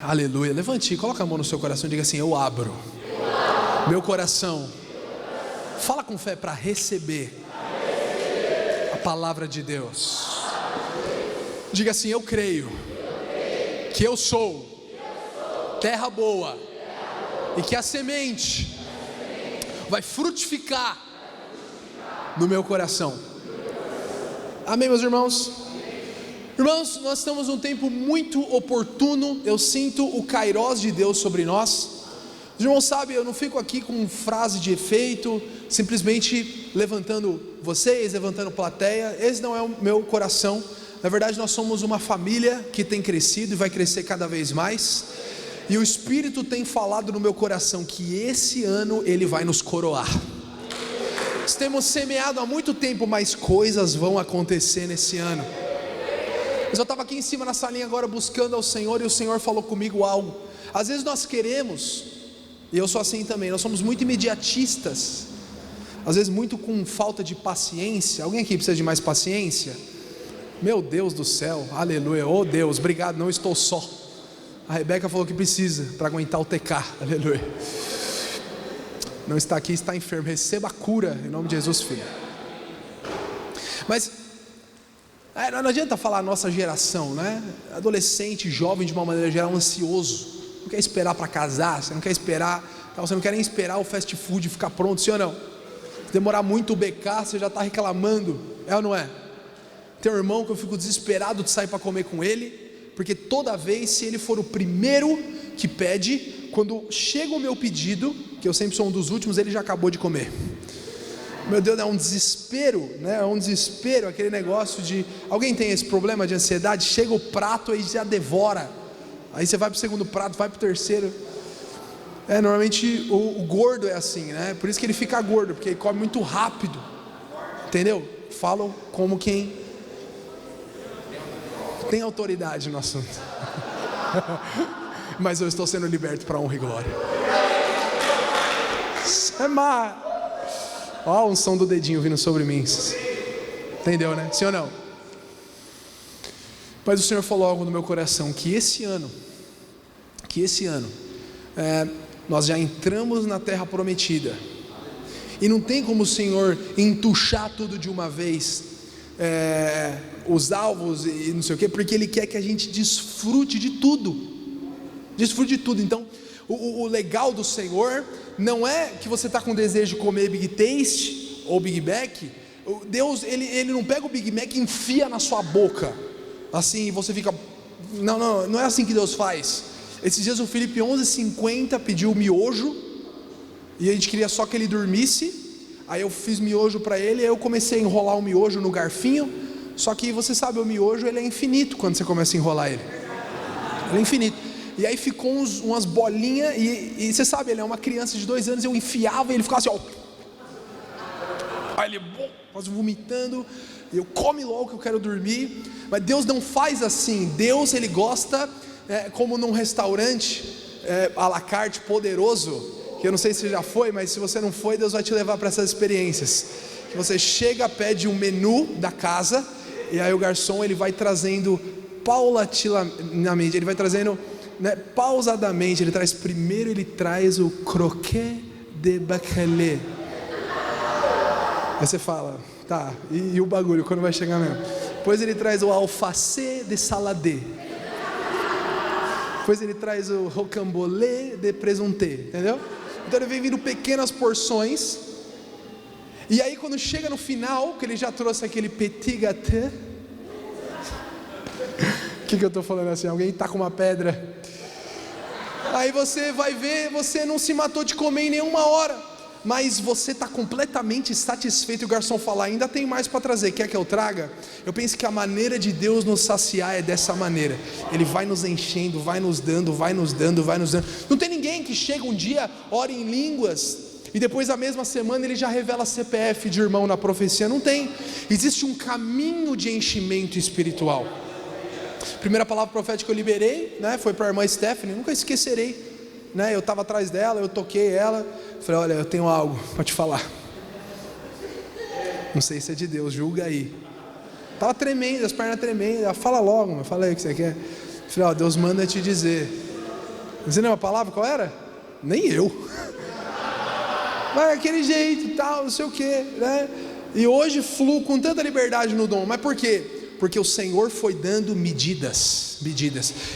Aleluia, levante, coloca a mão no seu coração e diga assim: eu abro meu coração. Fala com fé para receber a palavra de Deus. Diga assim: eu creio que eu sou terra boa e que a semente vai frutificar no meu coração. Amém, meus irmãos? Irmãos, nós estamos num tempo muito oportuno. Eu sinto o kairós de Deus sobre nós. Os irmãos sabem, eu não fico aqui com frase de efeito, simplesmente levantando vocês, levantando plateia. Esse não é o meu coração. Na verdade, nós somos uma família que tem crescido e vai crescer cada vez mais. E o Espírito tem falado no meu coração que esse ano Ele vai nos coroar. Nós temos semeado há muito tempo, mas coisas vão acontecer nesse ano. Mas eu estava aqui em cima na salinha agora buscando ao Senhor, e o Senhor falou comigo algo. Às vezes nós queremos, e eu sou assim também, nós somos muito imediatistas, às vezes muito com falta de paciência. Alguém aqui precisa de mais paciência? Meu Deus do céu, aleluia, oh Deus, obrigado, não estou só. A Rebeca falou que precisa para aguentar o TK, aleluia. Não está aqui, está enfermo, receba a cura em nome de Jesus, filho. Mas não adianta falar nossa geração, né? Adolescente, jovem de uma maneira geral, ansioso. Não quer esperar para casar, você não quer esperar, você não quer nem esperar o fast food ficar pronto, sim ou não? Se demorar muito o BK, você já está reclamando, é ou não é? Tem um irmão que eu fico desesperado de sair para comer com ele, porque toda vez, se ele for o primeiro que pede, quando chega o meu pedido, que eu sempre sou um dos últimos, ele já acabou de comer. Meu Deus, é um desespero, né? É um desespero, aquele negócio de... Alguém tem esse problema de ansiedade? Chega o prato e já devora. Aí você vai para o segundo prato, vai para o terceiro. Normalmente o gordo é assim, né? Por isso que ele fica gordo, porque ele come muito rápido. Entendeu? Falam como quem tem autoridade no assunto. Mas eu estou sendo liberto para honra e glória. É má. Ó a unção do dedinho vindo sobre mim. Entendeu, né? Sim ou não? Mas o Senhor falou algo no meu coração, que esse ano nós já entramos na terra prometida. E não tem como o Senhor entuchar tudo de uma vez, os alvos e não sei o quê, porque Ele quer que a gente desfrute de tudo. Desfrute de tudo. Então, o legal do Senhor não é que você está com desejo de comer Big Taste ou Big Mac. Deus, ele não pega o Big Mac e enfia na sua boca assim, e você fica... Não é assim que Deus faz. Esses dias o Felipe 11h50 pediu miojo, e a gente queria só que ele dormisse. Aí eu fiz miojo para ele, aí eu comecei a enrolar o miojo no garfinho. Só que você sabe, o miojo ele é infinito quando você começa a enrolar ele. Ele é infinito. E aí ficou umas bolinhas, e você sabe, ele é uma criança de 2 anos, eu enfiava e ele ficava assim, ó. Aí ele quase vomitando, e eu come logo que eu quero dormir. Mas Deus não faz assim. Deus, Ele gosta, como num restaurante, à la carte poderoso, que eu não sei se já foi, mas se você não foi, Deus vai te levar para essas experiências. Que você chega, pede um menu da casa, e aí o garçom ele vai trazendo paulatinamente, ele vai trazendo... pausadamente, ele traz primeiro, ele traz o croquet de bacalhau. Aí você fala, tá, e o bagulho, quando vai chegar mesmo? Depois ele traz o alface de saladé. Depois ele traz o rocambole de presunté, entendeu? Então ele vem vindo pequenas porções. E aí quando chega no final, que ele já trouxe aquele petit gâteau. O que eu estou falando assim? Alguém tá com uma pedra. Aí você vai ver, você não se matou de comer em nenhuma hora, mas você está completamente satisfeito. E o garçom fala, ainda tem mais para trazer, quer que eu traga? Eu penso que a maneira de Deus nos saciar é dessa maneira. Ele vai nos enchendo, vai nos dando, vai nos dando, vai nos dando. Não tem ninguém que chega um dia, ora em línguas, e depois da mesma semana ele já revela CPF de irmão na profecia. Não tem. Existe um caminho de enchimento espiritual. Primeira palavra profética que eu liberei, né, foi para a irmã Stephanie. Nunca esquecerei, né? Eu estava atrás dela, eu toquei ela, falei, olha, eu tenho algo para te falar. Não sei se é de Deus, julga aí. Estava tremendo, as pernas tremendo. Ela fala logo, fala aí o que você quer. Falei, Deus manda te dizer Você lembra a palavra qual era? Nem eu. Mas aquele jeito e tal, não sei o que, né? E hoje fluo com tanta liberdade no dom. Mas por quê? Porque o Senhor foi dando medidas.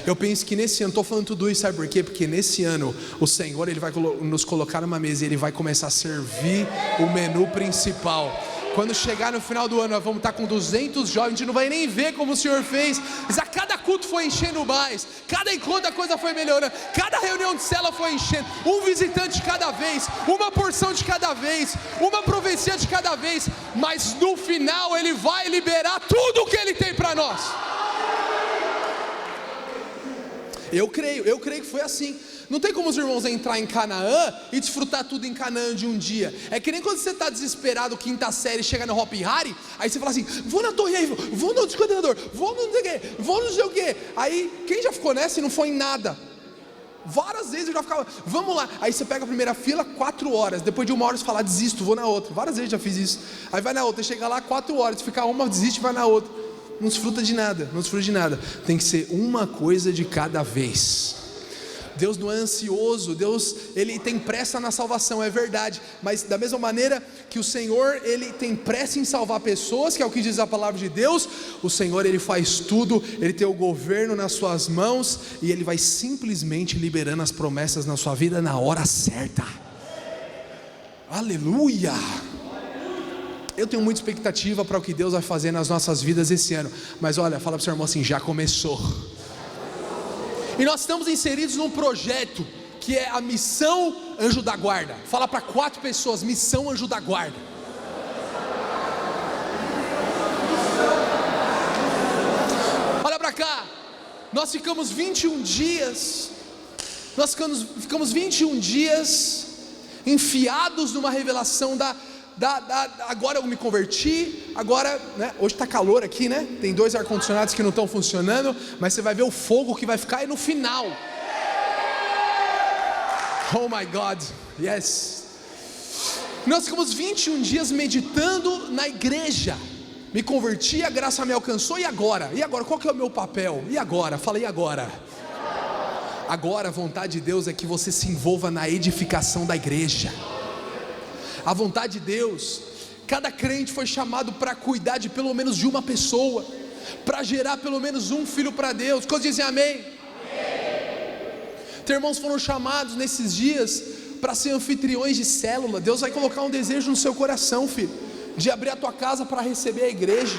Eu penso que nesse ano, estou falando tudo isso, sabe por quê? Porque nesse ano o Senhor Ele vai nos colocar numa mesa e Ele vai começar a servir o menu principal. Quando chegar no final do ano, nós vamos estar com 200 jovens, a gente não vai nem ver como o Senhor fez, mas a cada culto foi enchendo mais, cada encontro a coisa foi melhorando, cada reunião de célula foi enchendo, um visitante de cada vez, uma porção de cada vez, uma profecia de cada vez, mas no final Ele vai liberar tudo o que Ele tem para nós. Eu creio que foi assim. Não tem como os irmãos entrar em Canaã e desfrutar tudo em Canaã de um dia. É que nem quando você está desesperado, quinta série, chega no Hopi Hari, aí você fala assim, vou na Torre Eiffel, vou no descontenedor, vou no não sei o quê, vou no não sei o quê. Aí, quem já ficou nessa e não foi em nada? Várias vezes eu já ficava, vamos lá. Aí você pega a primeira fila, 4 horas. Depois de 1 hora você fala, desisto, vou na outra. Várias vezes já fiz isso. Aí vai na outra, chega lá 4 horas, fica uma, desiste, vai na outra. Não desfruta de nada, Tem que ser uma coisa de cada vez. Deus não é ansioso, Deus Ele tem pressa na salvação, é verdade, mas da mesma maneira que o Senhor Ele tem pressa em salvar pessoas, que é o que diz a palavra de Deus, o Senhor Ele faz tudo, Ele tem o governo nas suas mãos, e Ele vai simplesmente liberando as promessas na sua vida na hora certa. Aleluia! Eu tenho muita expectativa para o que Deus vai fazer nas nossas vidas esse ano, mas olha, fala para o seu irmão assim, já começou. E nós estamos inseridos num projeto que é a Missão Anjo da Guarda. Fala para 4 pessoas, Missão Anjo da Guarda. Olha para cá, nós ficamos 21 dias, ficamos 21 dias enfiados numa revelação agora eu me converti, agora, né, hoje está calor aqui, né? Tem 2 ar-condicionados que não estão funcionando, mas você vai ver o fogo que vai ficar aí no final. Oh my God, yes. Nós ficamos 21 dias meditando na igreja. Me converti, a graça me alcançou, e agora? E agora, qual que é o meu papel? E agora? Fala, e agora? Agora a vontade de Deus é que você se envolva na edificação da igreja. A vontade de Deus, cada crente foi chamado para cuidar de pelo menos de uma pessoa, para gerar pelo menos um filho para Deus. Quantos dizem amém? Amém. Teus irmãos foram chamados nesses dias para ser anfitriões de célula. Deus vai colocar um desejo no seu coração, filho, de abrir a tua casa para receber a igreja.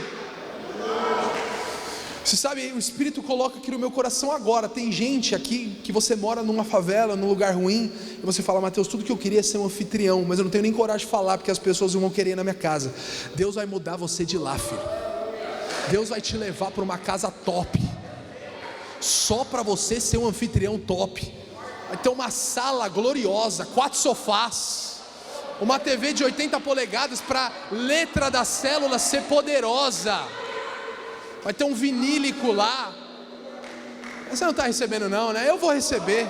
Você sabe, o Espírito coloca aqui no meu coração agora. Tem gente aqui que você mora numa favela, num lugar ruim, e você fala, Mateus, tudo que eu queria é ser um anfitrião, mas eu não tenho nem coragem de falar, porque as pessoas não vão querer ir na minha casa. Deus vai mudar você de lá, filho. Deus vai te levar para uma casa top, só para você ser um anfitrião top. Vai ter uma sala gloriosa, 4 sofás, uma TV de 80 polegadas para a letra da célula ser poderosa. Vai ter um vinílico lá. Você não está recebendo não, né? Eu vou receber.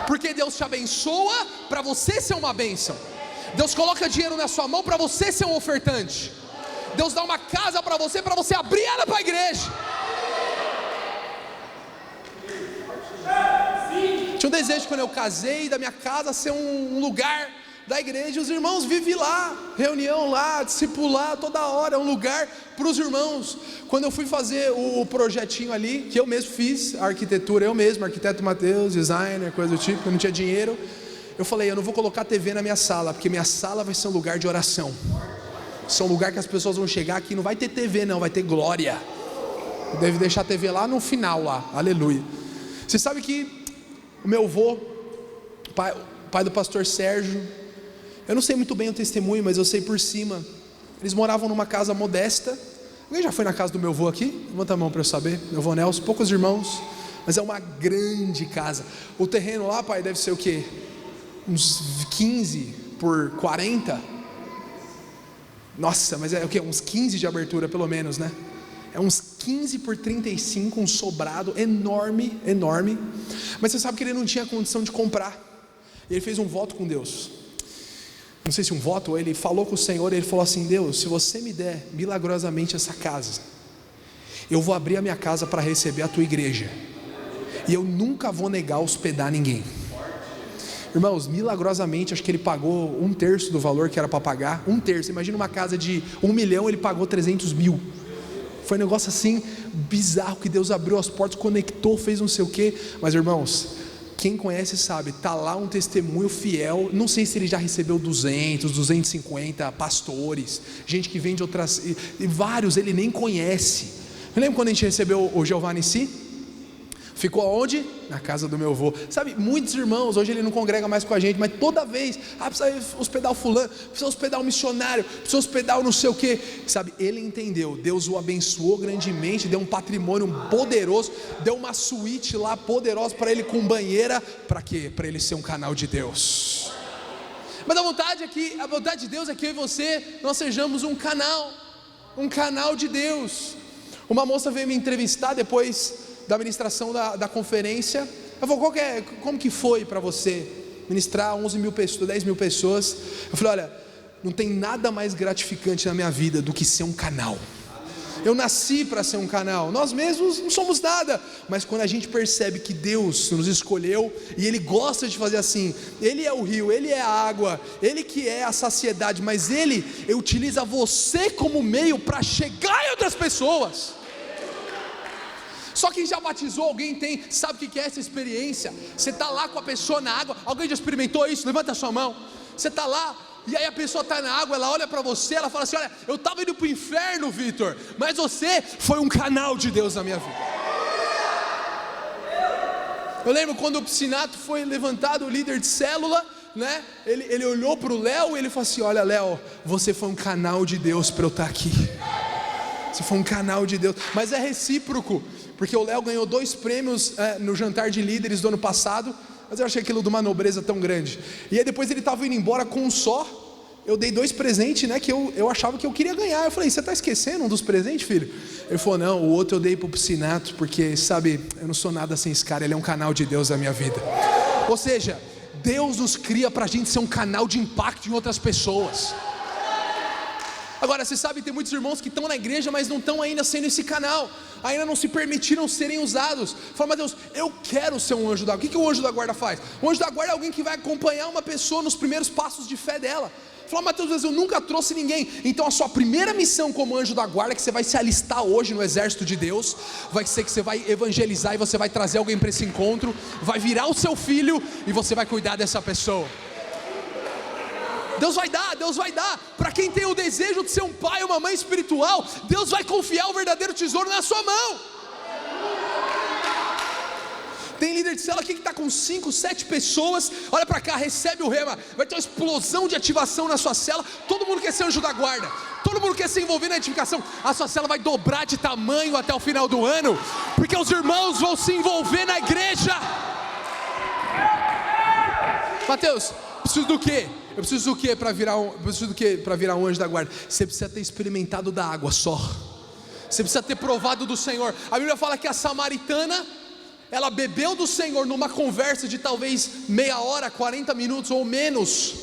Porque Deus te abençoa para você ser uma bênção. Deus coloca dinheiro na sua mão para você ser um ofertante. Deus dá uma casa para você abrir ela para a igreja. Tinha um desejo quando eu casei da minha casa ser um lugar da igreja. Os irmãos vivem lá, reunião lá, discipular toda hora, é um lugar para os irmãos. Quando eu fui fazer o projetinho ali, que eu mesmo fiz, a arquitetura, eu mesmo, arquiteto Mateus, designer, coisa do tipo, eu não tinha dinheiro, eu falei, eu não vou colocar TV na minha sala, porque minha sala vai ser um lugar de oração, é um lugar que as pessoas vão chegar aqui, não vai ter TV não, vai ter glória. Eu devo deixar a TV lá no final lá, aleluia. Você sabe que o meu avô, pai do pastor Sérgio, eu não sei muito bem o testemunho, mas eu sei por cima. Eles moravam numa casa modesta. Alguém já foi na casa do meu avô aqui? Levanta a mão para eu saber. Meu avô Nelson, poucos irmãos, mas é uma grande casa. O terreno lá, pai, deve ser o quê? Uns 15 por 40? Nossa, mas é o quê? Uns 15 de abertura pelo menos, né? É uns 15 por 35, um sobrado enorme, enorme. Mas você sabe que ele não tinha condição de comprar. E ele fez um voto com Deus. Não sei se um voto, ou ele falou com o Senhor, ele falou assim, Deus, se você me der milagrosamente essa casa, eu vou abrir a minha casa para receber a tua igreja. e eu nunca vou negar hospedar ninguém. Irmãos, milagrosamente, acho que ele pagou 1/3 do valor que era para pagar. 1/3, imagina uma casa de 1 milhão, ele pagou 300 mil. Foi um negócio assim, bizarro, que Deus abriu as portas, conectou, fez não sei o que. Mas irmãos, quem conhece sabe, está lá um testemunho fiel. Não sei se ele já recebeu 200, 250 pastores, gente que vem de outras, e vários ele nem conhece. Eu lembro quando a gente recebeu o Giovanni Si? Ficou aonde? Na casa do meu avô. Sabe, muitos irmãos, hoje ele não congrega mais com a gente, mas toda vez, precisa hospedar o fulano, precisa hospedar o missionário, precisa hospedar o não sei o que. Sabe, ele entendeu, Deus o abençoou grandemente, deu um patrimônio poderoso, deu uma suíte lá poderosa para ele com banheira. Para quê? Para ele ser um canal de Deus. Mas a vontade de Deus é que eu e você, nós sejamos um canal de Deus. Uma moça veio me entrevistar depois da ministração da conferência. Eu falei, como que foi para você ministrar 11 mil pessoas, 10 mil pessoas? Eu falei, olha, não tem nada mais gratificante na minha vida do que ser um canal. Eu nasci para ser um canal. Nós mesmos não somos nada, mas quando a gente percebe que Deus nos escolheu e Ele gosta de fazer assim, Ele é o rio, Ele é a água, Ele que é a saciedade, mas Ele utiliza você como meio para chegar em outras pessoas. Só quem já batizou alguém sabe o que é essa experiência. Você está lá com a pessoa na água. Alguém já experimentou isso? Levanta a sua mão. Você está lá, e aí a pessoa está na água, ela olha para você, ela fala assim, olha, eu estava indo para o inferno, Vitor, mas você foi um canal de Deus na minha vida. Eu lembro quando o Piscinato foi levantado, o líder de célula, né? Ele olhou para o Léo e ele falou assim, olha Léo, você foi um canal de Deus para eu estar aqui. Você foi um canal de Deus. Mas é recíproco, porque o Léo ganhou 2 prêmios no jantar de líderes do ano passado, mas eu achei aquilo de uma nobreza tão grande. E aí depois ele estava indo embora com um só. Eu dei 2 presentes, né, que eu achava que eu queria ganhar. Eu falei, você está esquecendo um dos presentes, filho? Ele falou, não, o outro eu dei para o Piscinato, porque sabe, eu não sou nada sem esse cara, ele é um canal de Deus na minha vida. Ou seja, Deus nos cria para a gente ser um canal de impacto em outras pessoas. Agora, você sabe, tem muitos irmãos que estão na igreja, mas não estão ainda sendo esse canal, ainda não se permitiram serem usados. Fala, mas Deus, eu quero ser um anjo da guarda. O que o anjo da guarda faz? O anjo da guarda é alguém que vai acompanhar uma pessoa nos primeiros passos de fé dela. Fala, Mateus, eu nunca trouxe ninguém. Então a sua primeira missão como anjo da guarda, que você vai se alistar hoje no exército de Deus, vai ser que você vai evangelizar e você vai trazer alguém para esse encontro, vai virar o seu filho e você vai cuidar dessa pessoa. Deus vai dar, para quem tem o desejo de ser um pai ou uma mãe espiritual, Deus vai confiar o verdadeiro tesouro na sua mão. Tem líder de célula aqui que está com 5, 7 pessoas, olha para cá, recebe o rema, vai ter uma explosão de ativação na sua célula, todo mundo quer ser anjo da guarda, todo mundo quer se envolver na edificação, a sua célula vai dobrar de tamanho até o final do ano, porque os irmãos vão se envolver na igreja. Mateus, preciso do quê? Eu preciso do quê para virar um anjo da guarda? Você precisa ter experimentado da água só. Você precisa ter provado do Senhor. A Bíblia fala que a samaritana, ela bebeu do Senhor numa conversa de talvez meia hora, 40 minutos ou menos,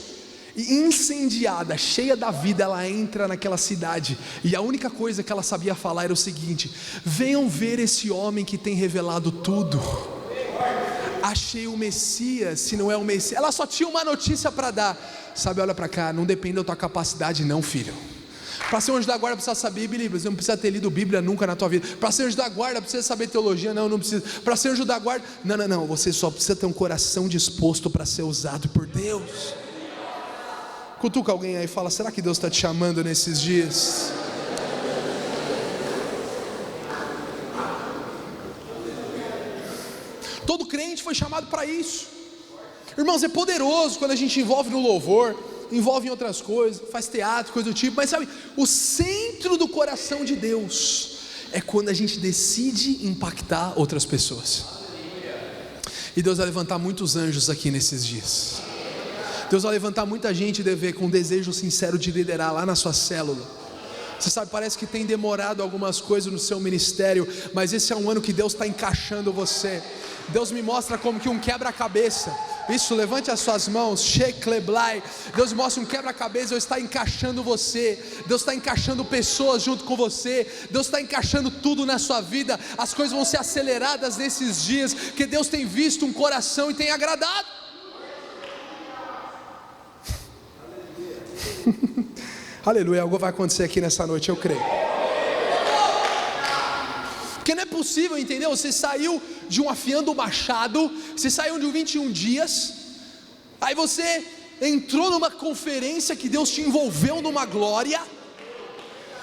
e incendiada, cheia da vida, ela entra naquela cidade, e a única coisa que ela sabia falar era o seguinte: venham ver esse homem que tem revelado tudo. Achei o Messias, se não é o Messias. Ela só tinha uma notícia para dar. Sabe, olha para cá, não depende da tua capacidade não, filho. Para ser anjo da guarda precisa saber Bíblia, você não precisa ter lido Bíblia nunca na tua vida. Para ser anjo da guarda precisa saber teologia, não precisa. Para ser anjo da guarda, não, você só precisa ter um coração disposto para ser usado por Deus. Cutuca alguém aí e fala, será que Deus está te chamando nesses dias? Todo crente foi chamado para isso. Irmãos, é poderoso quando a gente envolve no louvor, envolve em outras coisas, faz teatro, coisa do tipo, mas sabe, o centro do coração de Deus é quando a gente decide impactar outras pessoas. E Deus vai levantar muitos anjos aqui nesses dias. Deus vai levantar muita gente com desejo sincero de liderar lá na sua célula. Você sabe, parece que tem demorado algumas coisas no seu ministério, mas esse é um ano que Deus está encaixando você. Deus me mostra como que um quebra-cabeça Isso, levante as suas mãos. Shekleblai. Deus mostra um quebra-cabeça. Deus está encaixando você. Deus está encaixando pessoas junto com você. Deus está encaixando tudo na sua vida. As coisas vão ser aceleradas nesses dias, porque Deus tem visto um coração e tem agradado. Aleluia, algo vai acontecer aqui nessa noite, eu creio. Porque não é possível, entendeu? Você saiu de um afiando o machado, você saiu de um 21 dias, aí você entrou numa conferência que Deus te envolveu numa glória,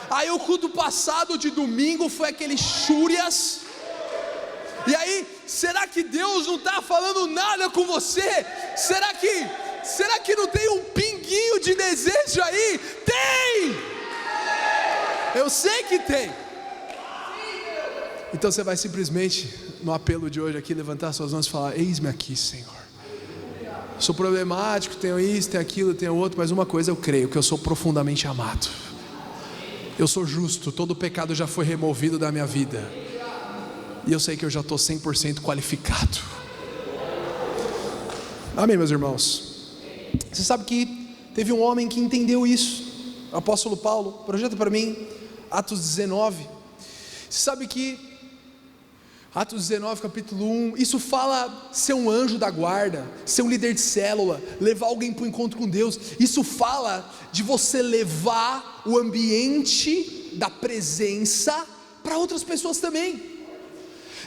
aí o culto passado de domingo foi aquele chúrias, e aí, será que Deus não está falando nada com você? Será que não tem um pinguinho de desejo aí? Tem! Eu sei que tem. Então você vai simplesmente, no apelo de hoje aqui, levantar suas mãos e falar: eis-me aqui, Senhor. Sou problemático, tenho isso, tenho aquilo, tenho outro, mas uma coisa eu creio, que eu sou profundamente amado. Eu sou justo, todo o pecado já foi removido da minha vida. E eu sei que eu já estou 100% qualificado. Amém, meus irmãos? Você sabe que teve um homem que entendeu isso, o apóstolo Paulo. Projeta para mim Atos 19. Você sabe que Atos 19, capítulo 1, isso fala ser um anjo da guarda, ser um líder de célula, levar alguém para o encontro com Deus. Isso fala de você levar o ambiente da presença para outras pessoas também.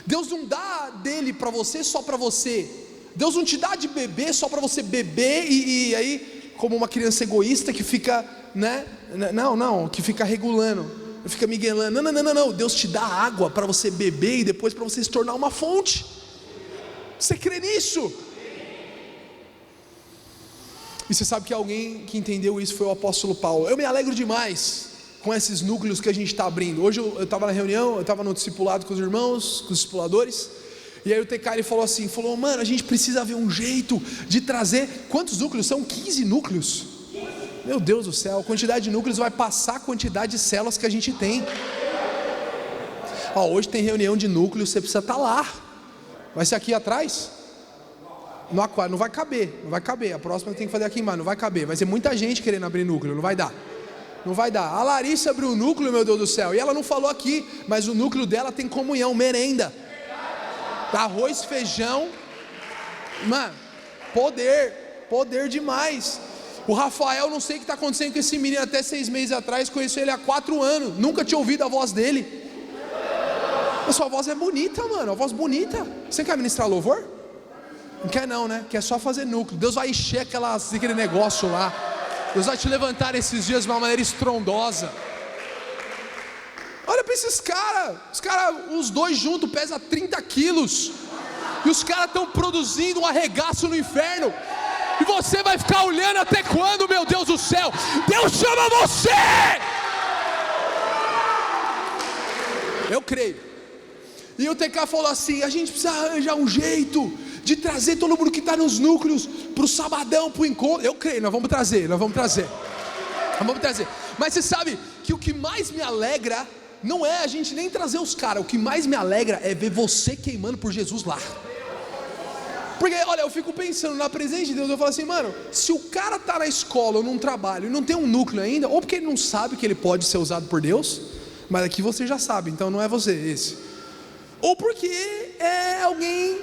Deus não dá dele para você só para você. Deus não te dá de beber só para você beber e aí, como uma criança egoísta que fica, né? Não, que fica regulando, fica miguelando. Não. Deus te dá água para você beber e depois para você se tornar uma fonte. Você crê nisso? E você sabe que alguém que entendeu isso foi o apóstolo Paulo. Eu me alegro demais com esses núcleos que a gente está abrindo. Hoje eu estava na reunião, eu estava no discipulado com os irmãos, com os discipuladores, e aí o TK ele falou assim, mano, a gente precisa ver um jeito de trazer, quantos núcleos? São 15 núcleos, meu Deus do céu, a quantidade de núcleos vai passar a quantidade de células que a gente tem. Hoje tem reunião de núcleos, você precisa estar lá, vai ser aqui atrás? No aquário, não vai caber, a próxima tem que fazer aqui embaixo, não vai caber, vai ser muita gente querendo abrir núcleo, não vai dar. A Larissa abriu o núcleo, meu Deus do céu, e ela não falou aqui, mas o núcleo dela tem comunhão, merenda, arroz, feijão, mano, poder demais. O Rafael, não sei o que está acontecendo com esse menino, até 6 meses atrás, conheci ele há 4 anos, nunca tinha ouvido a voz dele. A sua voz é bonita, mano, a voz bonita. Você quer ministrar louvor? Não quer não, né? Quer só fazer núcleo. Deus vai encher aquele negócio lá. Deus vai te levantar esses dias de uma maneira estrondosa. Olha para esses caras, os dois juntos pesam 30 quilos, e os caras estão produzindo um arregaço no inferno, e você vai ficar olhando até quando, meu Deus do céu? Deus chama você! Eu creio. E o TK falou assim, a gente precisa arranjar um jeito de trazer todo mundo que está nos núcleos para o sabadão, para o encontro. Eu creio, nós vamos trazer. Mas você sabe que o que mais me alegra não é a gente nem trazer os caras, o que mais me alegra é ver você queimando por Jesus lá. Porque, olha, eu fico pensando na presença de Deus, eu falo assim, mano, se o cara está na escola ou num trabalho e não tem um núcleo ainda, ou porque ele não sabe que ele pode ser usado por Deus, mas aqui você já sabe, então não é você esse, ou porque é alguém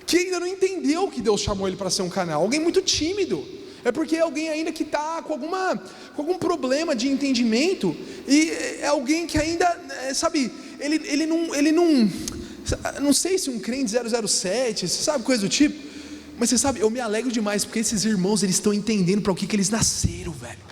que ainda não entendeu que Deus chamou ele para ser um canal, alguém muito tímido, é porque é alguém ainda que está com algum problema de entendimento, e é alguém que ainda, sabe, ele não sei se um crente 007, você sabe, coisa do tipo, mas você sabe, eu me alegro demais, porque esses irmãos, eles estão entendendo para o que eles nasceram, velho.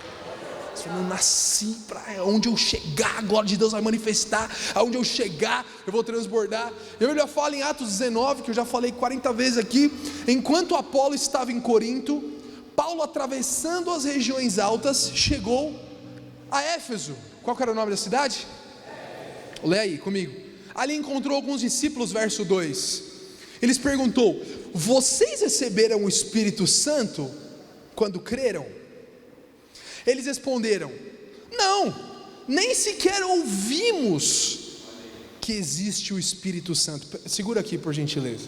Eu nasci para onde eu chegar, a glória de Deus vai manifestar, aonde eu chegar, eu vou transbordar. Eu já falo em Atos 19, que eu já falei 40 vezes aqui, enquanto Apolo estava em Corinto, Paulo, atravessando as regiões altas, chegou a Éfeso. Qual que era o nome da cidade? Lê aí comigo. Ali encontrou alguns discípulos, verso 2. Eles perguntou, vocês receberam o Espírito Santo quando creram? Eles responderam, não, nem sequer ouvimos que existe o Espírito Santo. Segura aqui por gentileza.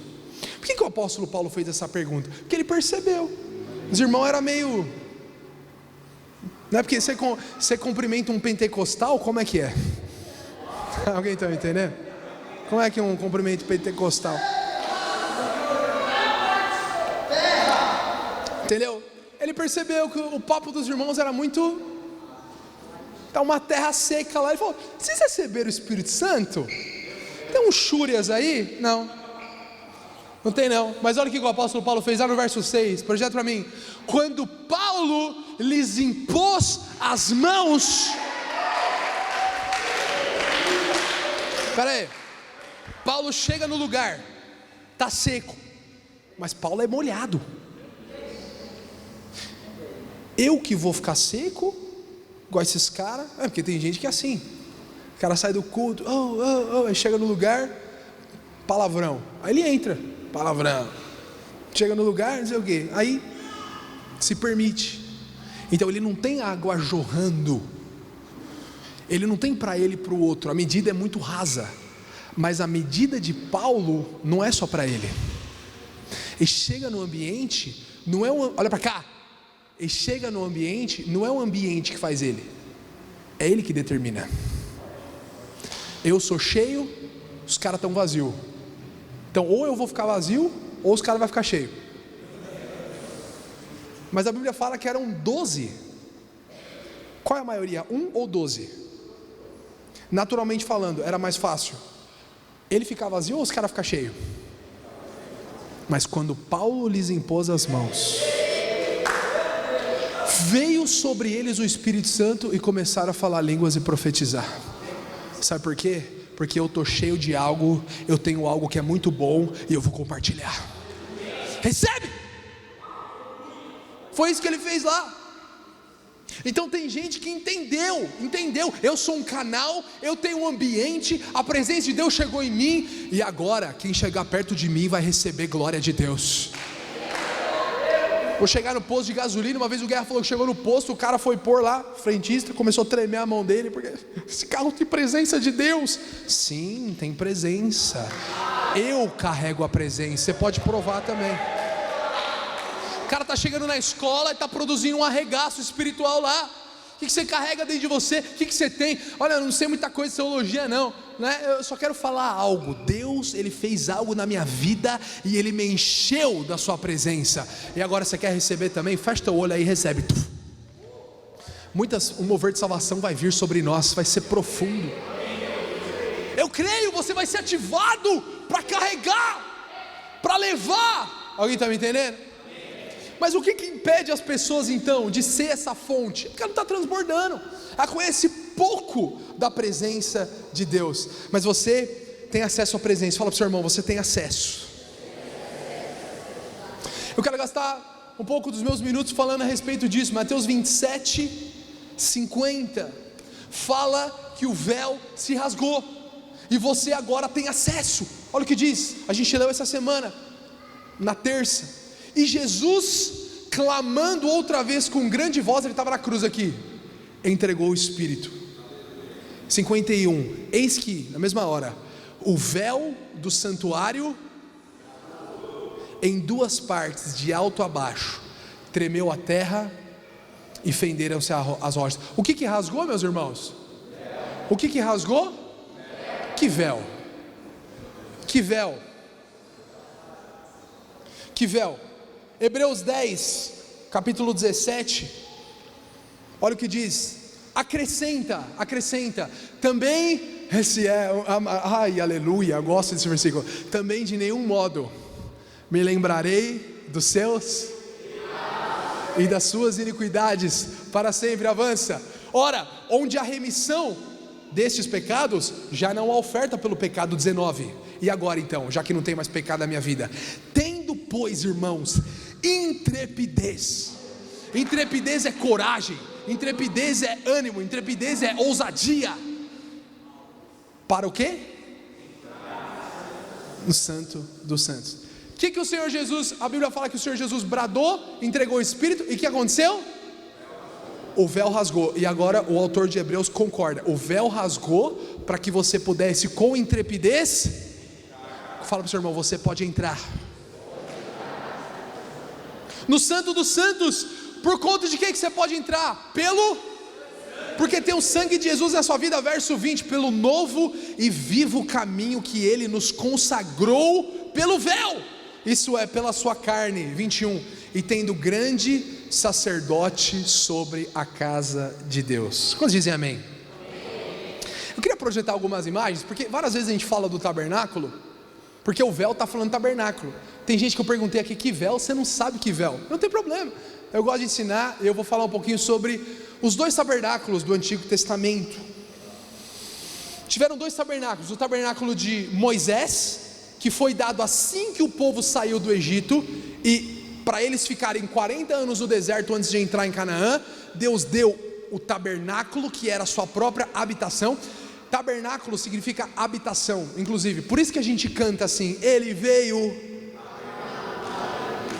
Por que o apóstolo Paulo fez essa pergunta? Porque ele percebeu, os irmãos eram meio... Não é porque você cumprimenta um pentecostal, como é que é? Alguém está me entendendo? Como é que é um cumprimento pentecostal? Entendeu? Ele percebeu que o papo dos irmãos era muito... Está uma terra seca lá. Ele falou: vocês receberam o Espírito Santo? Tem uns chúrias aí? Não. Não tem não. Mas olha o que o apóstolo Paulo fez lá no verso 6. Projeta para mim. Quando Paulo lhes impôs as mãos... Espera aí. Paulo chega no lugar, está seco, mas Paulo é molhado. Eu que vou ficar seco, igual esses caras? Porque tem gente que é assim. O cara sai do culto, aí chega no lugar, palavrão. Aí ele entra, palavrão. Chega no lugar, não sei o quê. Aí se permite. Então ele não tem água jorrando. Ele não tem para ele e para o outro. A medida é muito rasa. Mas a medida de Paulo não é só para ele. Ele chega no ambiente, não é olha para cá. Ele chega no ambiente, não é o ambiente que faz ele, é ele que determina. Eu sou cheio, os caras estão vazios. Então ou eu vou ficar vazio, ou os caras vão ficar cheios. Mas a Bíblia fala que eram 12. Qual é a maioria? 1 ou 12? Naturalmente falando, era mais fácil ele ficar vazio ou os caras ficar cheios? Mas quando Paulo lhes impôs as mãos, veio sobre eles o Espírito Santo e começaram a falar línguas e profetizar. Sabe por quê? Porque eu estou cheio de algo, eu tenho algo que é muito bom e eu vou compartilhar. Recebe! Foi isso que ele fez lá. Então tem gente que entendeu, eu sou um canal, eu tenho um ambiente, a presença de Deus chegou em mim, e agora quem chegar perto de mim vai receber glória de Deus. Vou chegar no posto de gasolina, uma vez o Guerra falou que chegou no posto, o cara foi pôr lá, frentista, começou a tremer a mão dele, porque esse carro tem presença de Deus. Sim, tem presença, eu carrego a presença, você pode provar também. O cara está chegando na escola e está produzindo um arregaço espiritual lá. O que você carrega dentro de você? O que você tem? Olha, eu não sei muita coisa de teologia não, né? Eu só quero falar algo. Deus, Ele fez algo na minha vida e Ele me encheu da sua presença. E agora você quer receber também? Fecha teu olho aí e recebe. Um mover de salvação vai vir sobre nós, vai ser profundo. Eu creio, você vai ser ativado para carregar, para levar. Alguém está me entendendo? Mas o que impede as pessoas então de ser essa fonte? Porque ela não está transbordando, ela conhece pouco da presença de Deus. Mas você tem acesso à presença. Fala para o seu irmão, você tem acesso. Eu quero gastar um pouco dos meus minutos falando a respeito disso. Mateus 27, 50 fala que o véu se rasgou e você agora tem acesso. Olha o que diz, a gente leu essa semana, na terça. E Jesus, clamando outra vez com grande voz, ele estava na cruz aqui, entregou o Espírito. 51, eis que, na mesma hora, o véu do santuário, em duas partes, de alto a baixo, tremeu a terra e fenderam-se as rochas. O que rasgou, meus irmãos? O que rasgou? Que véu? Que véu? Que véu? Hebreus 10, capítulo 17, olha o que diz, acrescenta, também, aleluia, eu gosto desse versículo, também de nenhum modo me lembrarei dos seus e das suas iniquidades, para sempre. Avança. Ora, onde há remissão destes pecados, já não há oferta pelo pecado. 19, e agora então, já que não tem mais pecado na minha vida, tendo pois, irmãos, intrepidez é coragem, intrepidez é ânimo, intrepidez é ousadia, para o quê? No Santo dos Santos. O que o Senhor Jesus, a Bíblia fala que o Senhor Jesus bradou, entregou o Espírito, e o que aconteceu? O véu rasgou, e agora o autor de Hebreus concorda, o véu rasgou, para que você pudesse com intrepidez, fala para o seu irmão, você pode entrar. No Santo dos Santos, por conta de que você pode entrar? Porque tem o sangue de Jesus na sua vida, verso 20, pelo novo e vivo caminho que Ele nos consagrou pelo véu, isso é, pela sua carne, 21, e tendo grande sacerdote sobre a casa de Deus. Quantos dizem amém? Eu queria projetar algumas imagens, porque várias vezes a gente fala do tabernáculo, porque o véu está falando tabernáculo. Tem gente que eu perguntei aqui, que véu? Você não sabe que véu? Não tem problema, eu gosto de ensinar. Eu vou falar um pouquinho sobre os dois tabernáculos do Antigo Testamento. Tiveram dois tabernáculos, o tabernáculo de Moisés, que foi dado assim que o povo saiu do Egito, e para eles ficarem 40 anos no deserto antes de entrar em Canaã, Deus deu o tabernáculo, que era a sua própria habitação. Tabernáculo significa habitação, inclusive, por isso que a gente canta assim, Ele veio.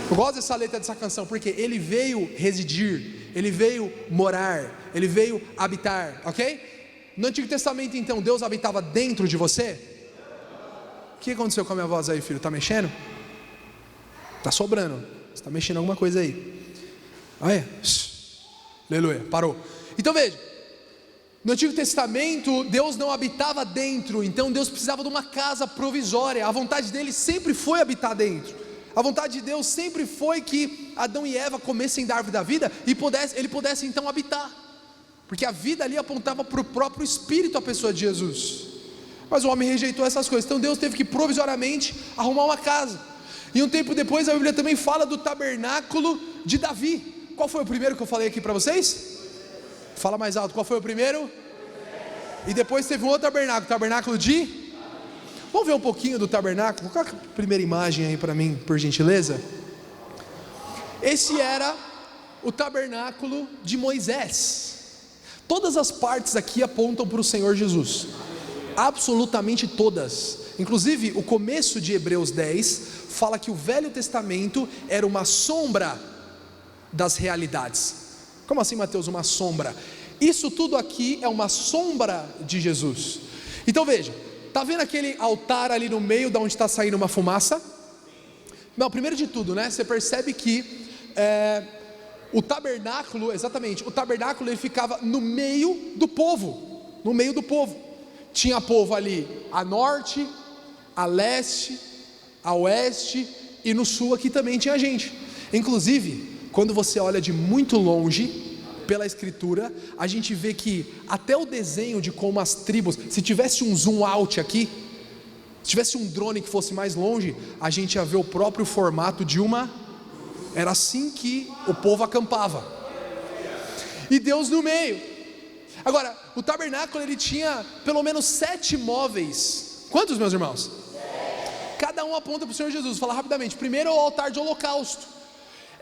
Eu gosto dessa letra dessa canção, porque Ele veio residir, Ele veio morar, Ele veio habitar, ok? No Antigo Testamento então, Deus habitava dentro de você? O que aconteceu com a minha voz aí, filho? Está mexendo? Está sobrando, você está mexendo alguma coisa aí. Olha, aleluia, parou. Então veja, no Antigo Testamento, Deus não habitava dentro, então Deus precisava de uma casa provisória. A vontade dele sempre foi habitar dentro. A vontade de Deus sempre foi que Adão e Eva comessem da árvore da vida e ele pudesse então habitar, porque a vida ali apontava para o próprio Espírito, a pessoa de Jesus. Mas o homem rejeitou essas coisas, então Deus teve que provisoriamente arrumar uma casa. E um tempo depois a Bíblia também fala do tabernáculo de Davi. Qual foi o primeiro que eu falei aqui para vocês? Fala mais alto, qual foi o primeiro? E depois teve um outro tabernáculo, tabernáculo de... Vamos ver um pouquinho do tabernáculo. Coloca a primeira imagem aí para mim, por gentileza. Esse era o tabernáculo de Moisés. Todas as partes aqui apontam para o Senhor Jesus, absolutamente todas. Inclusive o começo de Hebreus 10 fala que o Velho Testamento era uma sombra das realidades. Como assim, Mateus, uma sombra? Isso tudo aqui é uma sombra de Jesus. Então veja, está vendo aquele altar ali no meio, de onde está saindo uma fumaça? Não, primeiro de tudo, né? Você percebe que o tabernáculo, exatamente, o tabernáculo ele ficava no meio do povo. No meio do povo. Tinha povo ali a norte, a leste, a oeste, e no sul aqui também tinha gente. Inclusive, quando você olha de muito longe, pela escritura, a gente vê que até o desenho de como as tribos, se tivesse um zoom out aqui, se tivesse um drone que fosse mais longe, a gente ia ver o próprio formato de uma, era assim que o povo acampava, e Deus no meio. Agora, o tabernáculo ele tinha pelo menos 7 móveis. Quantos, meus irmãos? 7. Cada um aponta para o Senhor Jesus. Vou falar rapidamente. Primeiro é o altar de holocausto.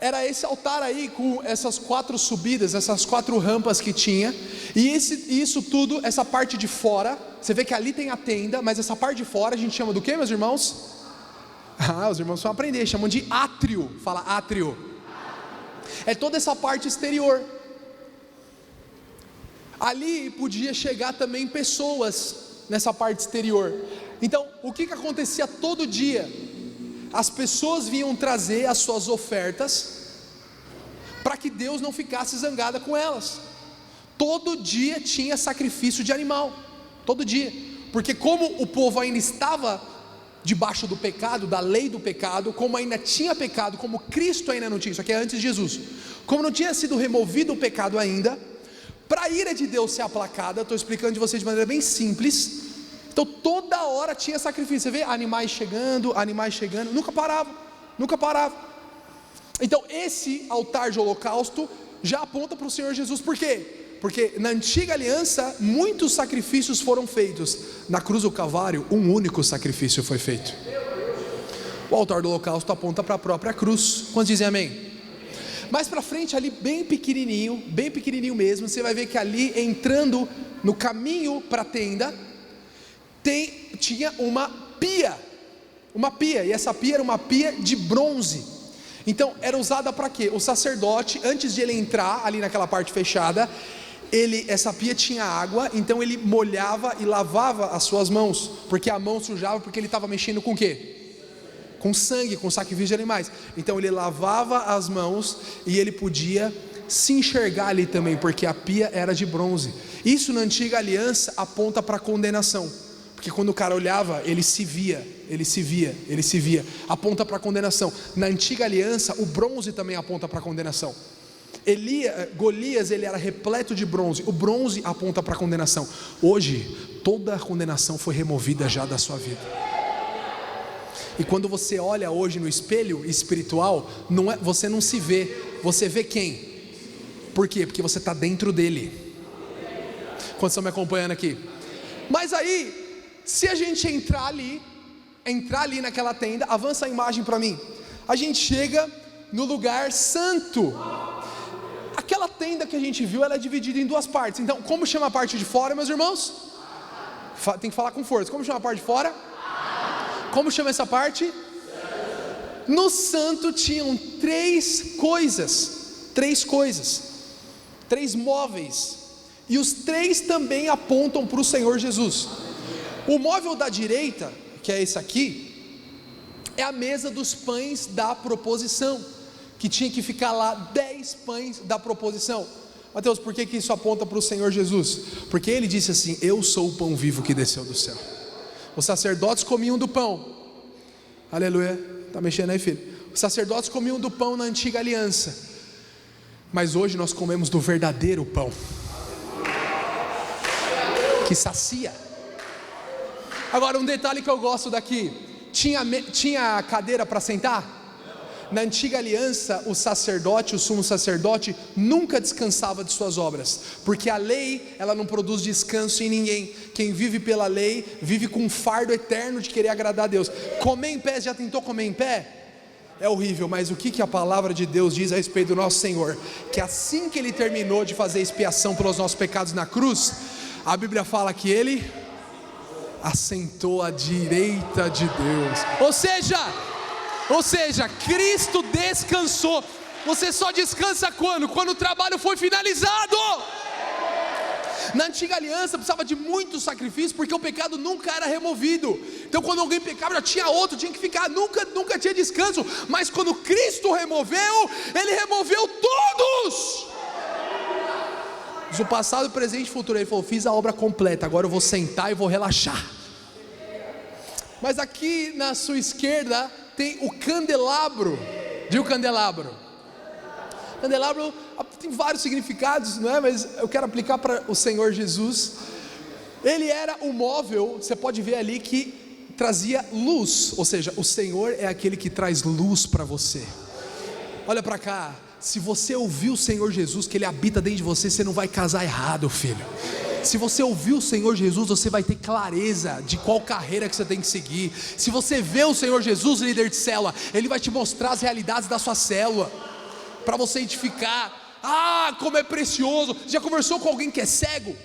Era esse altar aí com essas 4 subidas, essas 4 rampas que tinha. E isso tudo, essa parte de fora, você vê que ali tem a tenda, mas essa parte de fora a gente chama do que, meus irmãos? Os irmãos vão aprender, chamam de átrio. Fala átrio. É toda essa parte exterior. Ali podia chegar também pessoas nessa parte exterior. Então, o que acontecia todo dia? As pessoas vinham trazer as suas ofertas, para que Deus não ficasse zangada com elas. Todo dia tinha sacrifício de animal, todo dia, porque como o povo ainda estava debaixo do pecado, da lei do pecado, como ainda tinha pecado, como Cristo ainda não tinha, isso aqui é antes de Jesus, como não tinha sido removido o pecado ainda, para a ira de Deus ser aplacada, estou explicando de vocês de maneira bem simples. Então toda hora tinha sacrifício. Você vê animais chegando, nunca parava. Então esse altar de holocausto já aponta para o Senhor Jesus. Por quê? Porque na antiga aliança muitos sacrifícios foram feitos. Na cruz do Calvário um único sacrifício foi feito. O altar do holocausto aponta para a própria cruz. Quantos dizem amém? Mais para frente ali bem pequenininho mesmo, você vai ver que ali entrando no caminho para a tenda, tinha uma pia, e essa pia era uma pia de bronze. Então era usada para quê? O sacerdote, antes de ele entrar ali naquela parte fechada, essa pia tinha água, então ele molhava e lavava as suas mãos, porque a mão sujava, porque ele estava mexendo com o quê? com sangue, com sacrifício de animais. Então ele lavava as mãos e ele podia se enxergar ali também, porque a pia era de bronze. Isso na antiga aliança aponta para a condenação, porque quando o cara olhava, ele se via, aponta para a condenação. Na antiga aliança, o bronze também aponta para a condenação. Golias, ele era repleto de bronze, o bronze aponta para a condenação. Hoje, toda a condenação foi removida já da sua vida. E quando você olha hoje no espelho espiritual, você não se vê, você vê quem? Por quê? Porque você está dentro dele. Quantos estão me acompanhando aqui? Mas aí, se a gente entrar ali naquela tenda, avança a imagem para mim, a gente chega no lugar santo. Aquela tenda que a gente viu, ela é dividida em duas partes. Então, como chama a parte de fora, meus irmãos? Tem que falar com força. Como chama a parte de fora? Como chama essa parte? No santo tinham três móveis, e os três também apontam para o Senhor Jesus. O móvel da direita, que é esse aqui, é a mesa dos pães da proposição, que tinha que ficar lá 10 pães da proposição. Mateus, por que isso aponta para o Senhor Jesus? Porque ele disse assim: eu sou o pão vivo que desceu do céu. Os sacerdotes comiam do pão, aleluia, está mexendo aí, filho? Os sacerdotes comiam do pão na antiga aliança, mas hoje nós comemos do verdadeiro pão, que sacia. Agora, um detalhe que eu gosto daqui: tinha cadeira para sentar? Na antiga aliança, o sumo sacerdote, nunca descansava de suas obras, porque a lei, ela não produz descanso em ninguém. Quem vive pela lei, vive com um fardo eterno de querer agradar a Deus. Comer em pé, já tentou comer em pé? É horrível, mas o que a palavra de Deus diz a respeito do nosso Senhor? Que assim que Ele terminou de fazer expiação pelos nossos pecados na cruz, a Bíblia fala que Ele assentou à direita de Deus. Ou seja, Cristo descansou. Você só descansa quando? Quando o trabalho foi finalizado. Na antiga aliança precisava de muito sacrifício, porque o pecado nunca era removido. Então quando alguém pecava, já tinha outro, tinha que ficar, nunca tinha descanso. Mas quando Cristo removeu, Ele removeu todos. O passado, presente e futuro. Ele falou: fiz a obra completa, agora eu vou sentar e vou relaxar. Mas aqui na sua esquerda tem o candelabro. Diga o candelabro. Candelabro tem vários significados, não é? Mas eu quero aplicar para o Senhor Jesus. Ele era o móvel, você pode ver ali, que trazia luz. Ou seja, o Senhor é aquele que traz luz para você. Olha para cá. Se você ouvir o Senhor Jesus, que Ele habita dentro de você, você não vai casar errado, filho. Se você ouvir o Senhor Jesus, você vai ter clareza de qual carreira que você tem que seguir. Se você vê o Senhor Jesus, líder de célula, Ele vai te mostrar as realidades da sua célula, para você identificar. Como é precioso. Já conversou com alguém que é cego?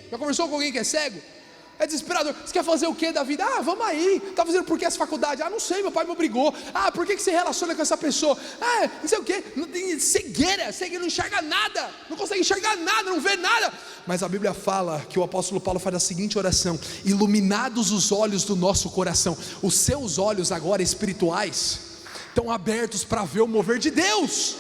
É desesperador. Você quer fazer o que da vida? Vamos aí. Está fazendo por que essa faculdade? Não sei, meu pai me obrigou. Por que você relaciona com essa pessoa? Não sei o que. Não tem cegueira, não enxerga nada, não consegue enxergar nada, não vê nada. Mas a Bíblia fala que o apóstolo Paulo faz a seguinte oração: iluminados os olhos do nosso coração. Os seus olhos agora espirituais estão abertos para ver o mover de Deus.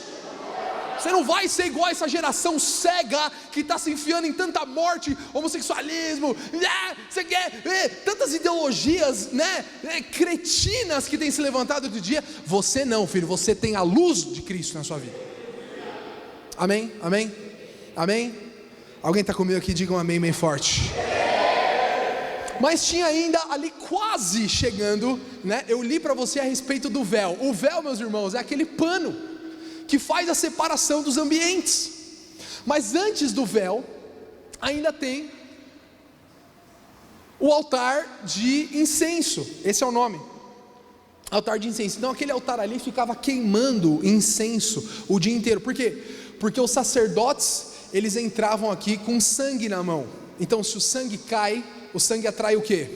Você não vai ser igual a essa geração cega que está se enfiando em tanta morte, homossexualismo, você quer tantas ideologias, cretinas que tem se levantado do dia. Você não, filho, você tem a luz de Cristo na sua vida. Amém? Amém? Amém? Alguém está comigo aqui? Diga um amém bem forte. Mas tinha ainda ali, quase chegando, eu li para você a respeito do véu. O véu, meus irmãos, é aquele pano que faz a separação dos ambientes. Mas antes do véu, ainda tem o altar de incenso. Esse é o nome, altar de incenso. Então aquele altar ali ficava queimando incenso o dia inteiro. Por quê? Porque os sacerdotes, eles entravam aqui com sangue na mão. Então se o sangue cai, o sangue atrai o quê?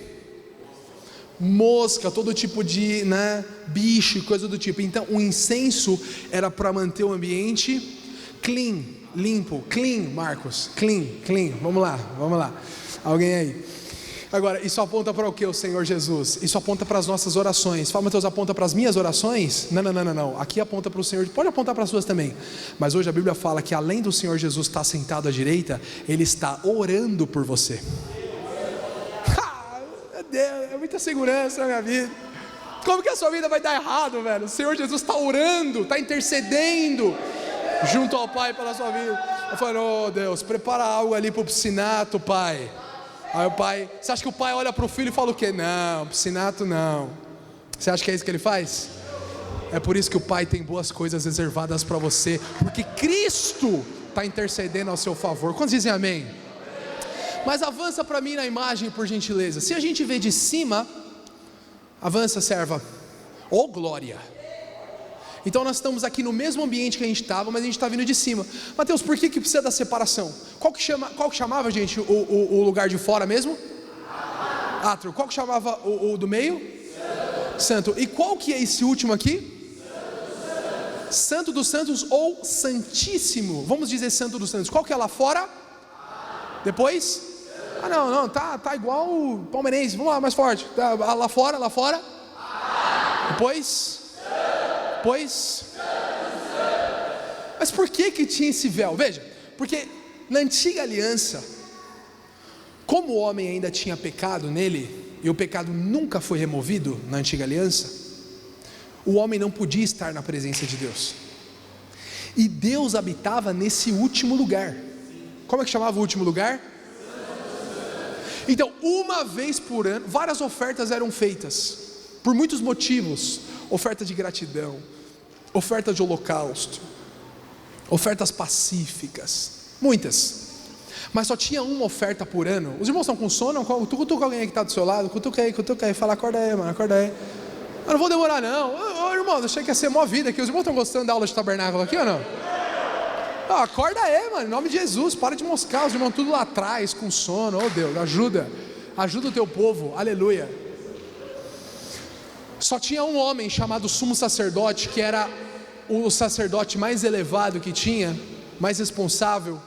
Mosca, todo tipo de bicho e coisa do tipo. Então o incenso era para manter o ambiente clean, limpo. Clean, Marcos, clean, vamos lá, alguém aí. Agora, isso aponta para o que, o Senhor Jesus? Isso aponta para as nossas orações. Fala, Mateus, aponta para as minhas orações? Não. Aqui aponta para o Senhor, pode apontar para as suas também. Mas hoje a Bíblia fala que além do Senhor Jesus estar sentado à direita, Ele está orando por você. Meu Deus, é muita segurança na minha vida. Como que a sua vida vai dar errado, velho? O Senhor Jesus está orando, está intercedendo junto ao Pai pela sua vida. Eu falei, oh Deus, prepara algo ali para o piscinato, Pai. Aí o pai, você acha que o pai olha para o filho e fala o quê? Não, piscinato não. Você acha que é isso que ele faz? É por isso que o pai tem boas coisas reservadas para você, porque Cristo está intercedendo ao seu favor. Quantos dizem amém? Mas avança para mim na imagem, por gentileza. Se a gente vê de cima, avança, serva. Oh glória! Então nós estamos aqui no mesmo ambiente que a gente estava, mas a gente está vindo de cima. Mateus, por que precisa da separação? Qual que chamava, gente, o lugar de fora mesmo? Átrio. Qual que chamava o do meio? Santo. E qual que é esse último aqui? Santo dos Santos ou Santíssimo. Vamos dizer Santo dos Santos. Qual que é lá fora? Depois? Não, tá igual o palmeirense. Vamos lá, mais forte. Lá fora. Depois? Mas por que tinha esse véu? Veja, porque na antiga aliança, como o homem ainda tinha pecado nele, e o pecado nunca foi removido na antiga aliança, o homem não podia estar na presença de Deus, e Deus habitava nesse último lugar. Como é que chamava o último lugar? Então, uma vez por ano, várias ofertas eram feitas, por muitos motivos. Oferta de gratidão, oferta de holocausto, ofertas pacíficas, muitas. Mas só tinha uma oferta por ano. Os irmãos estão com sono? Cutuca alguém que está do seu lado, cutuca aí, fala, acorda aí, mano, acorda aí. Eu não vou demorar não. Ô irmão, achei que ia ser mó vida aqui. Os irmãos estão gostando da aula de tabernáculo aqui ou não? Acorda aí, mano, em nome de Jesus, para de moscar. Os irmãos tudo lá atrás, com sono. Oh Deus, ajuda o teu povo, aleluia. Só tinha um homem chamado sumo sacerdote, que era o sacerdote mais elevado que tinha, mais responsável,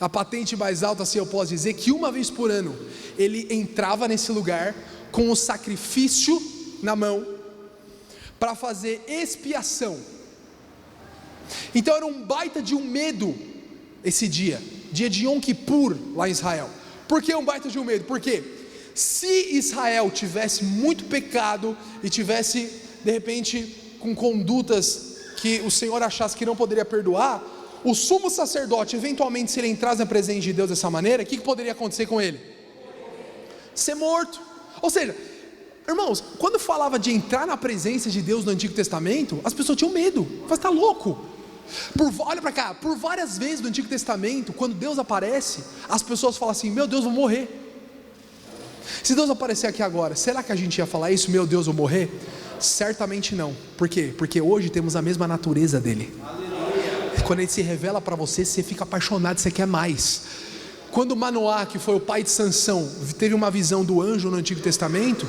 a patente mais alta, assim eu posso dizer, que uma vez por ano, ele entrava nesse lugar, com o sacrifício na mão, para fazer expiação. Então era um baita de um medo, esse dia de Yom Kippur, lá em Israel. Por que um baita de um medo? Por quê? Se Israel tivesse muito pecado e tivesse, de repente, com condutas que o Senhor achasse que não poderia perdoar, o sumo sacerdote, eventualmente, se ele entrasse na presença de Deus dessa maneira, o que poderia acontecer com ele? Ser morto. Ou seja, irmãos, quando falava de entrar na presença de Deus no Antigo Testamento, as pessoas tinham medo. Você está louco? Olha para cá, por várias vezes no Antigo Testamento, quando Deus aparece, as pessoas falam assim, meu Deus, vou morrer. Se Deus aparecer aqui agora, será que a gente ia falar isso? Meu Deus, vou morrer? Certamente não. Por quê? Porque hoje temos a mesma natureza dele. Aleluia. Quando ele se revela para você, você fica apaixonado, você quer mais. Quando Manoá, que foi o pai de Sansão, teve uma visão do anjo no Antigo Testamento,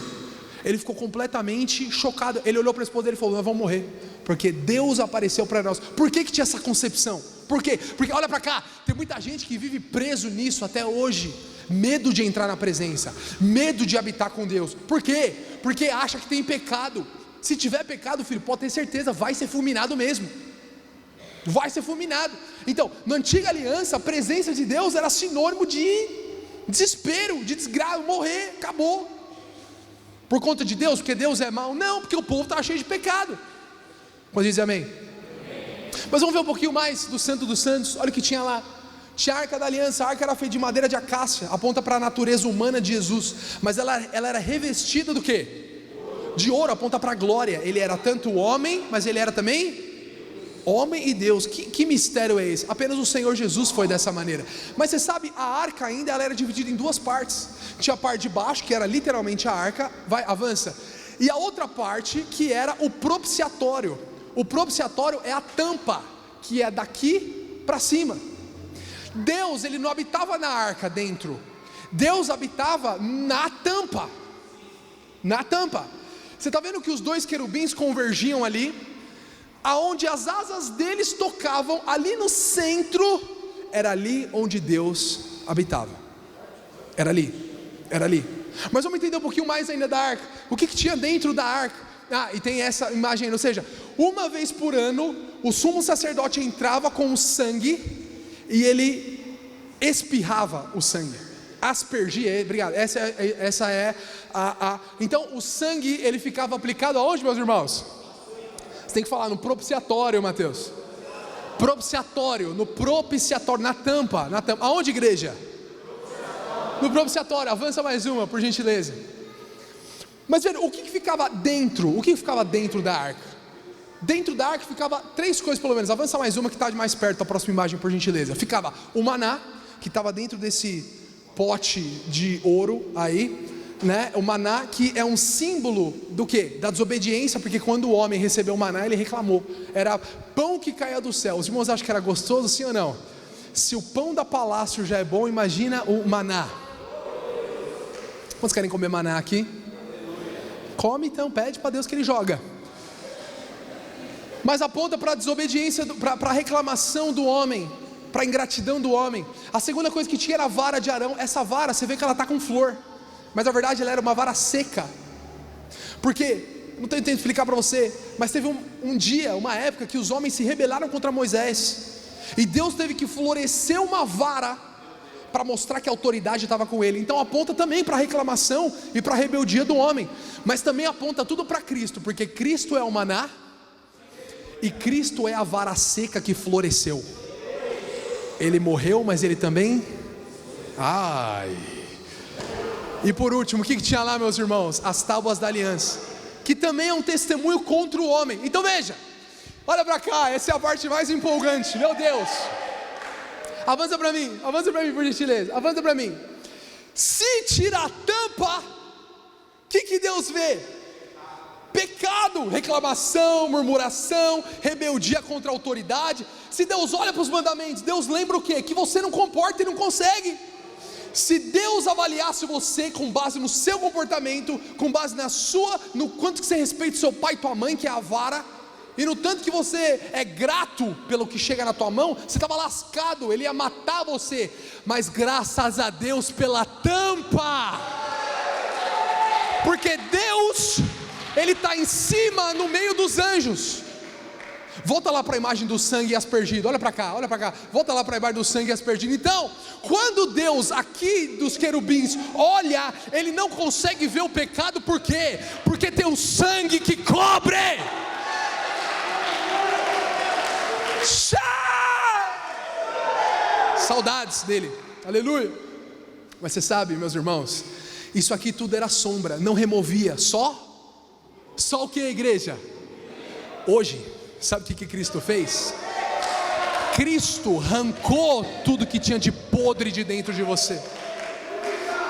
ele ficou completamente chocado. Ele olhou para a esposa dele e falou, nós vamos morrer, porque Deus apareceu para nós. Por que tinha essa concepção? Por quê? Porque olha para cá, tem muita gente que vive preso nisso até hoje. Medo de entrar na presença, medo de habitar com Deus. Por quê? Porque acha que tem pecado. Se tiver pecado, filho, pode ter certeza, vai ser fulminado mesmo. Vai ser fulminado. Então, na antiga aliança, a presença de Deus era sinônimo de desespero, de desgraça, morrer, acabou. Por conta de Deus, porque Deus é mau? Não, porque o povo estava cheio de pecado. Pode dizer amém? Mas vamos ver um pouquinho mais do Santo dos Santos. Olha o que tinha lá. Tinha a Arca da Aliança. A arca era feita de madeira de acácia, aponta para a natureza humana de Jesus, mas ela era revestida do quê? De ouro, aponta para a glória. Ele era tanto homem, mas ele era também homem e Deus. Que mistério é esse? Apenas o Senhor Jesus foi dessa maneira. Mas você sabe, a arca ainda ela era dividida em duas partes. Tinha a parte de baixo, que era literalmente a arca, avança, e a outra parte que era o propiciatório. O propiciatório é a tampa, que é daqui para cima. Deus, ele não habitava na arca dentro, Deus habitava na tampa. Na tampa. Você está vendo que os dois querubins convergiam ali, aonde as asas deles tocavam, ali no centro, era ali onde Deus habitava. Era ali. Era ali. Mas vamos entender um pouquinho mais ainda da arca. O que tinha dentro da arca? E tem essa imagem aí, ou seja, uma vez por ano, o sumo sacerdote entrava com o sangue e ele espirrava o sangue, aspergia, obrigado, essa é então o sangue, ele ficava aplicado aonde, meus irmãos? Você tem que falar no propiciatório, Mateus. Propiciatório, no propiciatório, na tampa, aonde, igreja? No propiciatório. Avança mais uma, por gentileza. Mas veja, o que ficava dentro? O que ficava dentro da arca? Dentro da arca ficava três coisas pelo menos. Avança mais uma que está mais perto, a próxima imagem, por gentileza. Ficava o maná, que estava dentro desse pote de ouro aí, né? O maná, que é um símbolo do quê? Da desobediência, porque quando o homem recebeu o maná, ele reclamou. Era pão que caía do céu. Os irmãos acham que era gostoso, sim ou não? Se o pão da palácio já é bom, imagina o maná. Quantos querem comer maná aqui? Come então, pede para Deus que Ele joga. Mas aponta para a desobediência, para a reclamação do homem, para a ingratidão do homem. A segunda coisa que tinha era a vara de Arão. Essa vara, você vê que ela está com flor, mas na verdade ela era uma vara seca. Porque, não estou tentando explicar para você, mas teve um dia, uma época que os homens se rebelaram contra Moisés, e Deus teve que florescer uma vara para mostrar que a autoridade estava com ele. Então aponta também para a reclamação e para a rebeldia do homem, mas também aponta tudo para Cristo, porque Cristo é o maná e Cristo é a vara seca que floresceu. Ele morreu, mas ele também e por último, o que tinha lá, meus irmãos? As tábuas da aliança, que também é um testemunho contra o homem. Então veja, olha para cá, essa é a parte mais empolgante, meu Deus. Avança para mim, por gentileza, avança para mim. Se tira a tampa, o que Deus vê? Pecado, reclamação, murmuração, rebeldia contra a autoridade. Se Deus olha para os mandamentos, Deus lembra o quê? Que você não comporta e não consegue. Se Deus avaliasse você com base no seu comportamento, com base no quanto que você respeita seu pai e tua mãe, que é a vara, e no tanto que você é grato pelo que chega na tua mão, você estava lascado, ele ia matar você. Mas graças a Deus pela tampa, porque Deus, Ele está em cima, no meio dos anjos. Volta lá para a imagem do sangue aspergido, olha para cá, volta lá para a imagem do sangue aspergido. Então, quando Deus aqui dos querubins olha, Ele não consegue ver o pecado, por quê? Porque tem um sangue que cobre. Saudades dele, aleluia. Mas você sabe, meus irmãos, isso aqui tudo era sombra, não removia, só o que, igreja? Hoje, sabe o que Cristo fez? Cristo arrancou tudo que tinha de podre de dentro de você.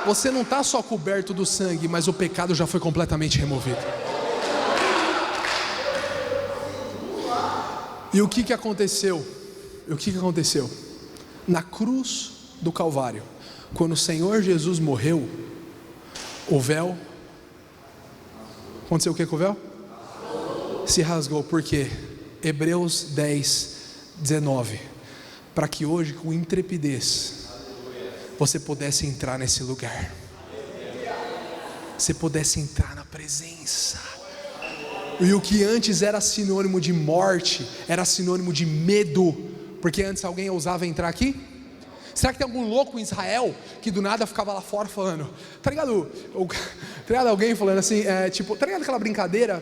Você não está só coberto do sangue, mas o pecado já foi completamente removido. E o que aconteceu? Na cruz do Calvário, quando o Senhor Jesus morreu, o véu, aconteceu o que com o véu? Se rasgou. Por quê? Hebreus 10, 19, para que hoje com intrepidez você pudesse entrar nesse lugar, você pudesse entrar na presença. E o que antes era sinônimo de morte, era sinônimo de medo, porque antes alguém ousava entrar aqui? Será que tem algum louco em Israel que do nada ficava lá fora falando, tá ligado alguém falando assim, tá ligado aquela brincadeira?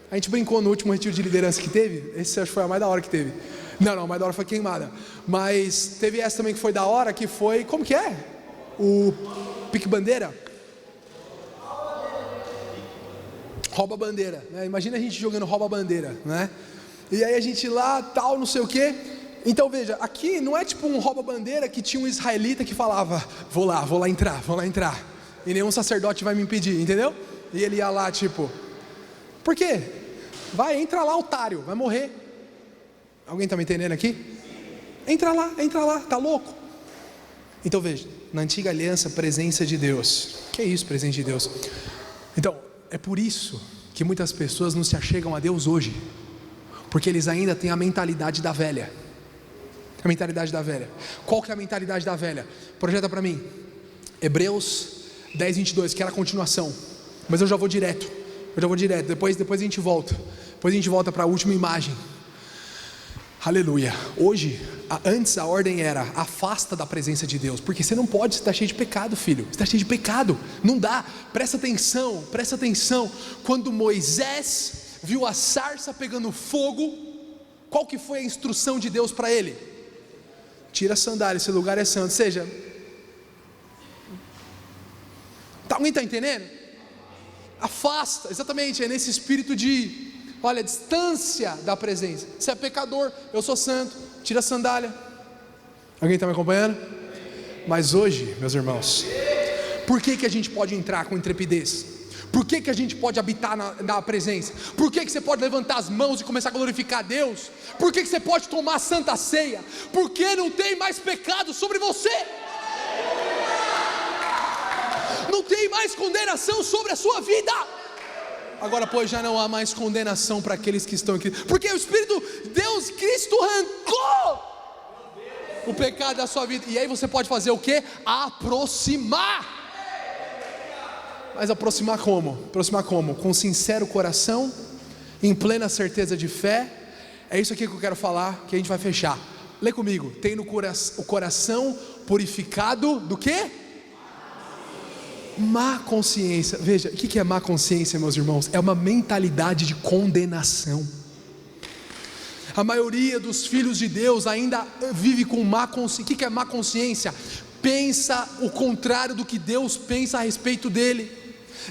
A gente brincou no último retiro de liderança que teve. Esse acho que foi a mais da hora que teve. Não, mais da hora foi queimada. Mas teve essa também que foi da hora, que foi, como que é? O pique-bandeira. Rouba-bandeira, né? Imagina a gente jogando rouba-bandeira, né? E aí a gente lá, tal, não sei o quê. Então veja, aqui não é tipo um rouba-bandeira que tinha um israelita que falava, vou lá entrar. E nenhum sacerdote vai me impedir, entendeu? E ele ia lá tipo, por quê? Entra lá, otário, vai morrer. Alguém está me entendendo aqui? Entra lá, tá louco? Então veja, na antiga aliança, presença de Deus. Que é isso, presença de Deus? Então, é por isso que muitas pessoas não se achegam a Deus hoje, porque eles ainda têm a mentalidade da velha. A mentalidade da velha. Qual que é a mentalidade da velha? Projeta para mim, Hebreus 10:22, que era a continuação, mas eu já vou direto, depois a gente volta, para a última imagem. Aleluia. Hoje, antes a ordem era: afasta da presença de Deus, porque você não pode, você está cheio de pecado, filho, você está cheio de pecado, não dá. Presta atenção, quando Moisés viu a sarça pegando fogo, qual que foi a instrução de Deus para ele? Tira a sandália, esse lugar é santo. Ou seja, alguém está entendendo? Afasta, exatamente, é nesse espírito de, olha, distância da presença. Você é pecador, eu sou santo, tira a sandália. Alguém está me acompanhando? Mas hoje, meus irmãos, por que a gente pode entrar com intrepidez? Por que a gente pode habitar na presença? Por que você pode levantar as mãos e começar a glorificar a Deus? Por que você pode tomar a santa ceia? Porque não tem mais pecado sobre você, não tem mais condenação sobre a sua vida. Agora, pois, já não há mais condenação para aqueles que estão aqui, porque o Espírito de Deus, Cristo, arrancou o pecado da sua vida. E aí você pode fazer o que? Aproximar. Mas aproximar como? Com sincero coração, em plena certeza de fé. É isso aqui que eu quero falar, que a gente vai fechar. Lê comigo. Tem no o coração purificado do quê? Má consciência. Veja, o que é má consciência, meus irmãos? É uma mentalidade de condenação. A maioria dos filhos de Deus ainda vive com má consciência. O que é má consciência? Pensa o contrário do que Deus pensa a respeito dele.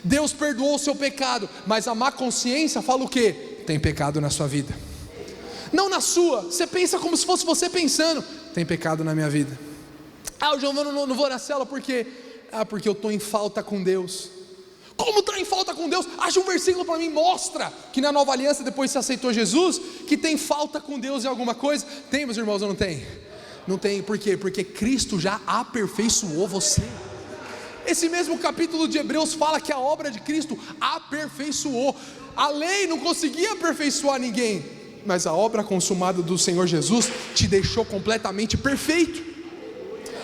Deus perdoou o seu pecado, mas a má consciência fala o quê? Tem pecado na sua vida. Não na sua, você pensa como se fosse você pensando: tem pecado na minha vida. O João, eu não vou na célula porque eu estou em falta com Deus. Como está em falta com Deus? Acha um versículo para mim, mostra que na nova aliança, depois que você aceitou Jesus, que tem falta com Deus em alguma coisa. Tem, meus irmãos, ou não tem? Não tem, por quê? Porque Cristo já aperfeiçoou você. Esse mesmo capítulo de Hebreus fala que a obra de Cristo aperfeiçoou. A lei não conseguia aperfeiçoar ninguém, mas a obra consumada do Senhor Jesus te deixou completamente perfeito.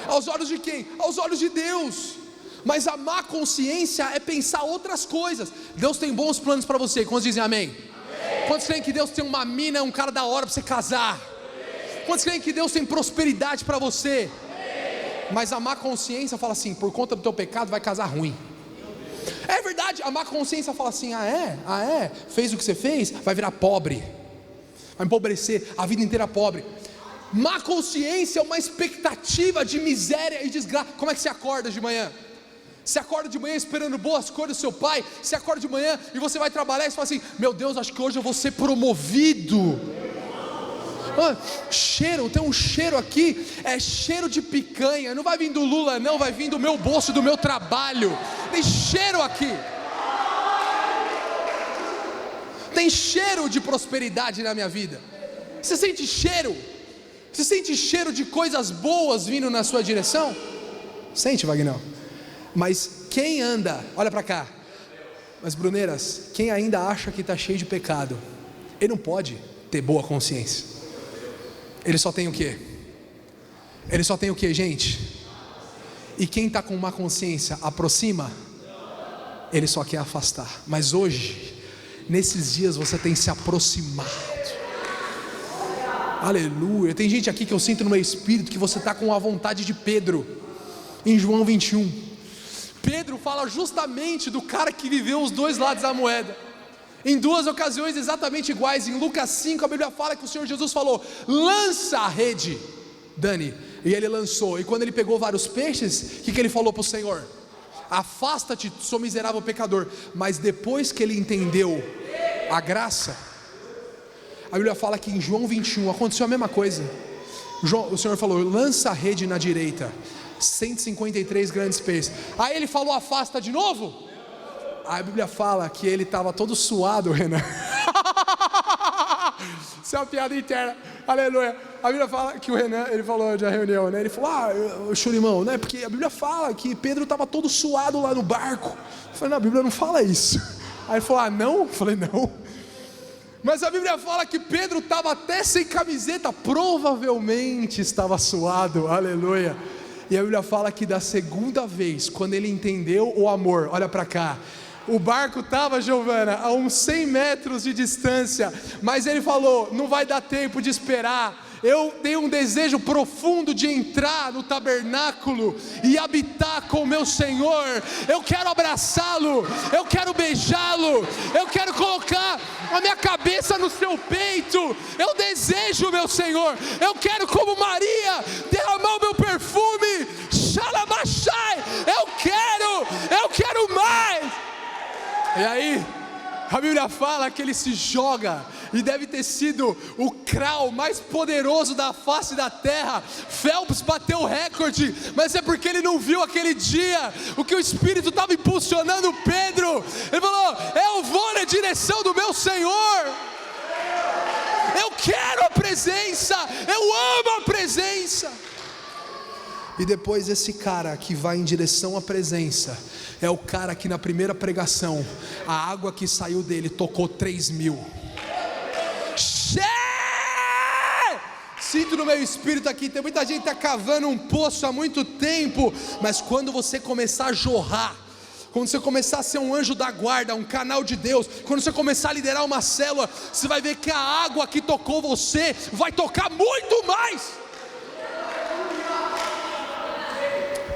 Aos olhos de quem? Aos olhos de Deus. Mas a má consciência é pensar outras coisas. Deus tem bons planos para você. Quantos dizem amém? Amém. Quantos creem que Deus tem uma mina, um cara da hora para você casar? Amém. Quantos creem que Deus tem prosperidade para você? Amém. Mas a má consciência fala assim: por conta do teu pecado vai casar ruim. É verdade, a má consciência fala assim: fez o que você fez, vai virar pobre, vai empobrecer, a vida inteira pobre. Má consciência é uma expectativa de miséria e desgraça. Como é que você acorda de manhã? Você acorda de manhã esperando boas coisas do seu pai. Você acorda de manhã e você vai trabalhar e você fala assim: meu Deus, acho que hoje eu vou ser promovido. Cheiro, tem um cheiro aqui, é cheiro de picanha. Não vai vir do Lula não, vai vir do meu bolso, do meu trabalho. Tem cheiro aqui. Tem cheiro de prosperidade na minha vida. Você sente cheiro? Você sente cheiro de coisas boas vindo na sua direção? Sente, Vagnão? Mas quem anda, olha para cá, mas Bruneiras, quem ainda acha que está cheio de pecado, ele não pode ter boa consciência. Ele só tem o quê? Ele só tem o quê, gente? E quem está com má consciência, aproxima? Ele só quer afastar. Mas hoje, nesses dias você tem se aproximado. Aleluia. Tem gente aqui que eu sinto no meu espírito que você está com a vontade de Pedro, em João 21. Pedro fala justamente do cara que viveu os dois lados da moeda, em duas ocasiões exatamente iguais. Em Lucas 5 a Bíblia fala que o Senhor Jesus falou: lança a rede, Dani, e ele lançou, e quando ele pegou vários peixes, o que ele falou para o Senhor? Afasta-te, sou miserável pecador. Mas depois que ele entendeu a graça, a Bíblia fala que em João 21 aconteceu a mesma coisa. O Senhor falou: lança a rede na direita, 153 grandes peixes. Aí ele falou: afasta de novo. A Bíblia fala que ele estava todo suado, Renan. Isso é uma piada interna, aleluia. A Bíblia fala que o Renan, ele falou da reunião, né? Ele falou: Churimão, né? Porque a Bíblia fala que Pedro estava todo suado lá no barco. Eu falei: não, a Bíblia não fala isso. Aí ele falou: não? Eu falei: não. Mas a Bíblia fala que Pedro estava até sem camiseta, provavelmente estava suado, aleluia. E a Bíblia fala que da segunda vez, quando ele entendeu o amor, olha para cá, o barco estava, Giovana, a uns 100 metros de distância, mas ele falou: não vai dar tempo de esperar. Eu tenho um desejo profundo de entrar no tabernáculo e habitar com o meu Senhor. Eu quero abraçá-lo, eu quero beijá-lo, eu quero colocar a minha cabeça no seu peito. Eu desejo, meu Senhor, eu quero, como Maria, derramar o meu perfume. Xalabachai, eu quero mais. E aí, a Bíblia fala que ele se joga, e deve ter sido o crawl mais poderoso da face da terra. Phelps bateu o recorde, mas é porque ele não viu aquele dia o que o Espírito estava impulsionando Pedro. Ele falou: eu vou na direção do meu Senhor, eu quero a presença, eu amo a presença. E depois esse cara que vai em direção à presença é o cara que na primeira pregação, a água que saiu dele tocou 3.000. Sinto no meu espírito aqui, tem muita gente que está cavando um poço há muito tempo, mas quando você começar a jorrar, quando você começar a ser um anjo da guarda, um canal de Deus, quando você começar a liderar uma célula, você vai ver que a água que tocou você vai tocar muito mais.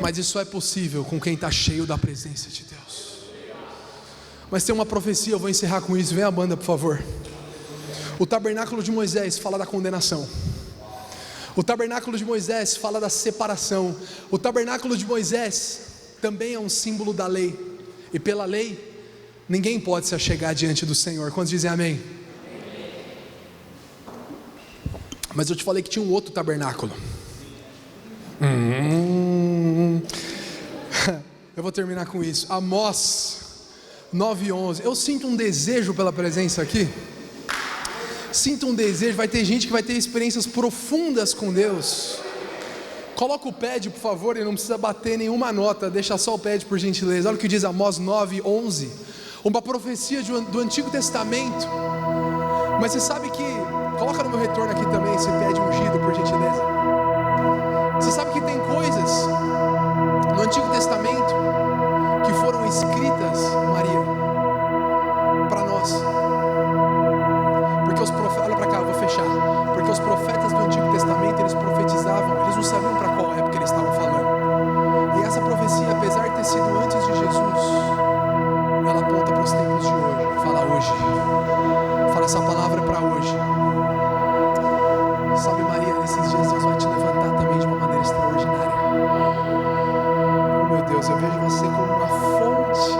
Mas isso é possível com quem está cheio da presença de Deus. Mas tem uma profecia, eu vou encerrar com isso. Vem a banda, por favor. O tabernáculo de Moisés fala da condenação. O tabernáculo de Moisés fala da separação. O tabernáculo de Moisés também é um símbolo da lei. E pela lei, ninguém pode se achegar diante do Senhor. Quantos dizem amém? Mas eu te falei que tinha um outro tabernáculo. Eu vou terminar com isso. Amós 9:11. Eu sinto um desejo pela presença aqui. Sinto um desejo. Vai ter gente que vai ter experiências profundas com Deus. Coloca o pad, por favor, e não precisa bater nenhuma nota. Deixa só o pad, por gentileza. Olha o que diz Amós 9:11. Uma profecia do Antigo Testamento. Mas você sabe que, coloca no meu retorno aqui também esse pad ungido, por gentileza. Você sabe que tem coisas no Antigo Testamento que foram escritas, Maria, para nós. Porque os profetas, olha para cá, eu vou fechar. Porque os profetas do Antigo Testamento, eles profetizavam, eles não sabiam para qual época eles estavam falando. E essa profecia, apesar de ter sido antes de Jesus, ela aponta para os tempos de hoje. Fala hoje. Fala essa palavra para hoje. Sabe, Maria, nesses dias Deus vai te levantar também de uma maneira extraordinária. Oh, meu Deus, eu vejo você como uma fonte.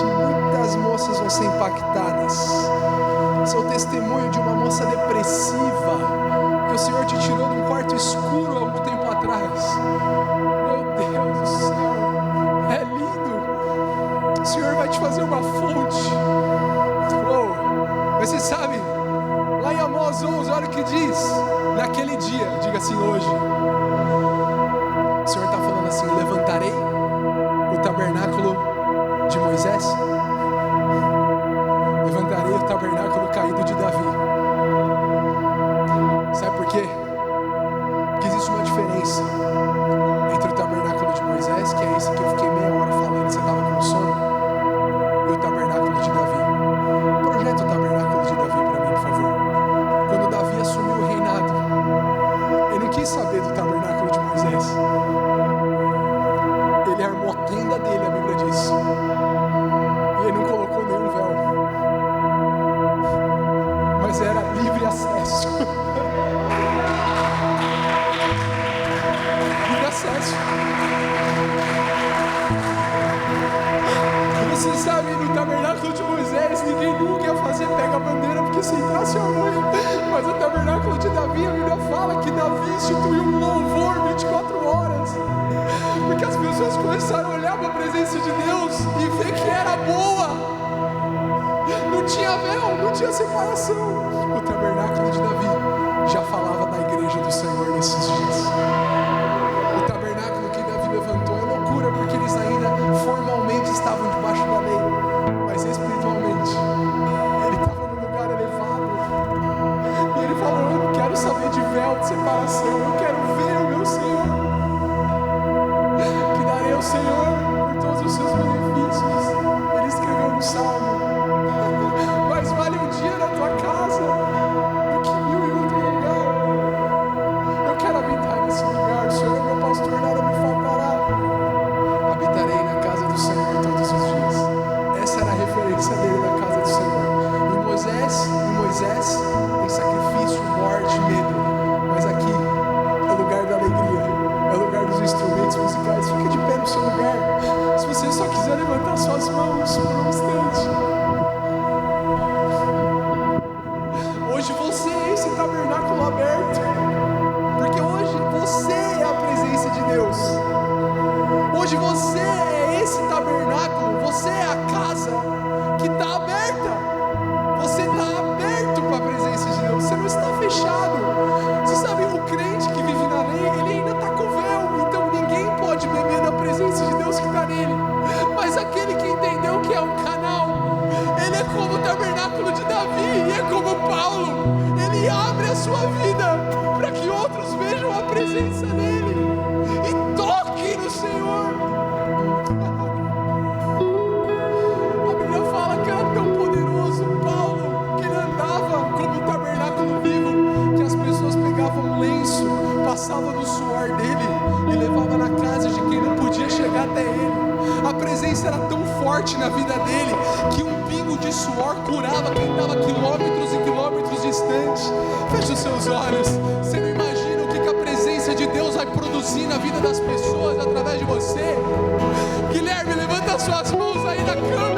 Muitas moças vão ser impactadas. Seu testemunho de uma moça depressiva, que o Senhor te tirou de um quarto escuro há algum tempo atrás. Meu Deus do céu, é lindo. O Senhor vai te fazer uma fonte. Oh, mas você sabe, lá em Amós 11, olha o que diz. Naquele dia, diga assim, hoje. O Senhor está falando assim: levantarei o tabernáculo de Moisés, levantarei o tabernáculo caído de Davi. Sabe por quê? Porque existe uma diferença entre o tabernáculo de Moisés, que é esse que eu fiquei meia hora falando, você estava com sono, e o tabernáculo de Davi. Projeta o tabernáculo de Davi para mim, por favor. Quando Davi assumiu o reinado, ele não quis saber do tabernáculo de Moisés. Ele armou a tenda dele, a Bíblia diz, e ele não colocou nenhum véu, mas era livre acesso. Livre acesso. E você sabe, no tabernáculo de Moisés, ninguém nunca ia fazer pega a bandeira, porque se entrasse a mãe. Mas o tabernáculo de Davi, a Bíblia fala que Davi instituiu um louvor 24 horas. Porque as pessoas começaram a olhar para a presença de Deus e ver que era boa. Não tinha véu, não tinha separação. O tabernáculo de Davi já falava da igreja do Senhor nesses dias. O tabernáculo que Davi levantou é loucura, porque eles ainda formalmente estavam debaixo da lei, mas espiritualmente ele estava num lugar elevado. E ele falou: eu não quero saber de véu, de separação, eu quero ver o meu Senhor. como Paulo, ele abre a sua vida para que outros vejam a presença dele e toquem no Senhor. A Bíblia fala que era tão poderoso Paulo, que ele andava como um tabernáculo vivo, que as pessoas pegavam um lenço, passavam no suor dele e levavam na casa de quem não podia chegar até ele. A presença era tão forte na vida dele que um pingo de suor curava quem estava quilômetros e quilômetros distante. Feche os seus olhos. Você não imagina o que a presença de Deus vai produzir na vida das pessoas através de você? Guilherme, levanta as suas mãos aí na cama.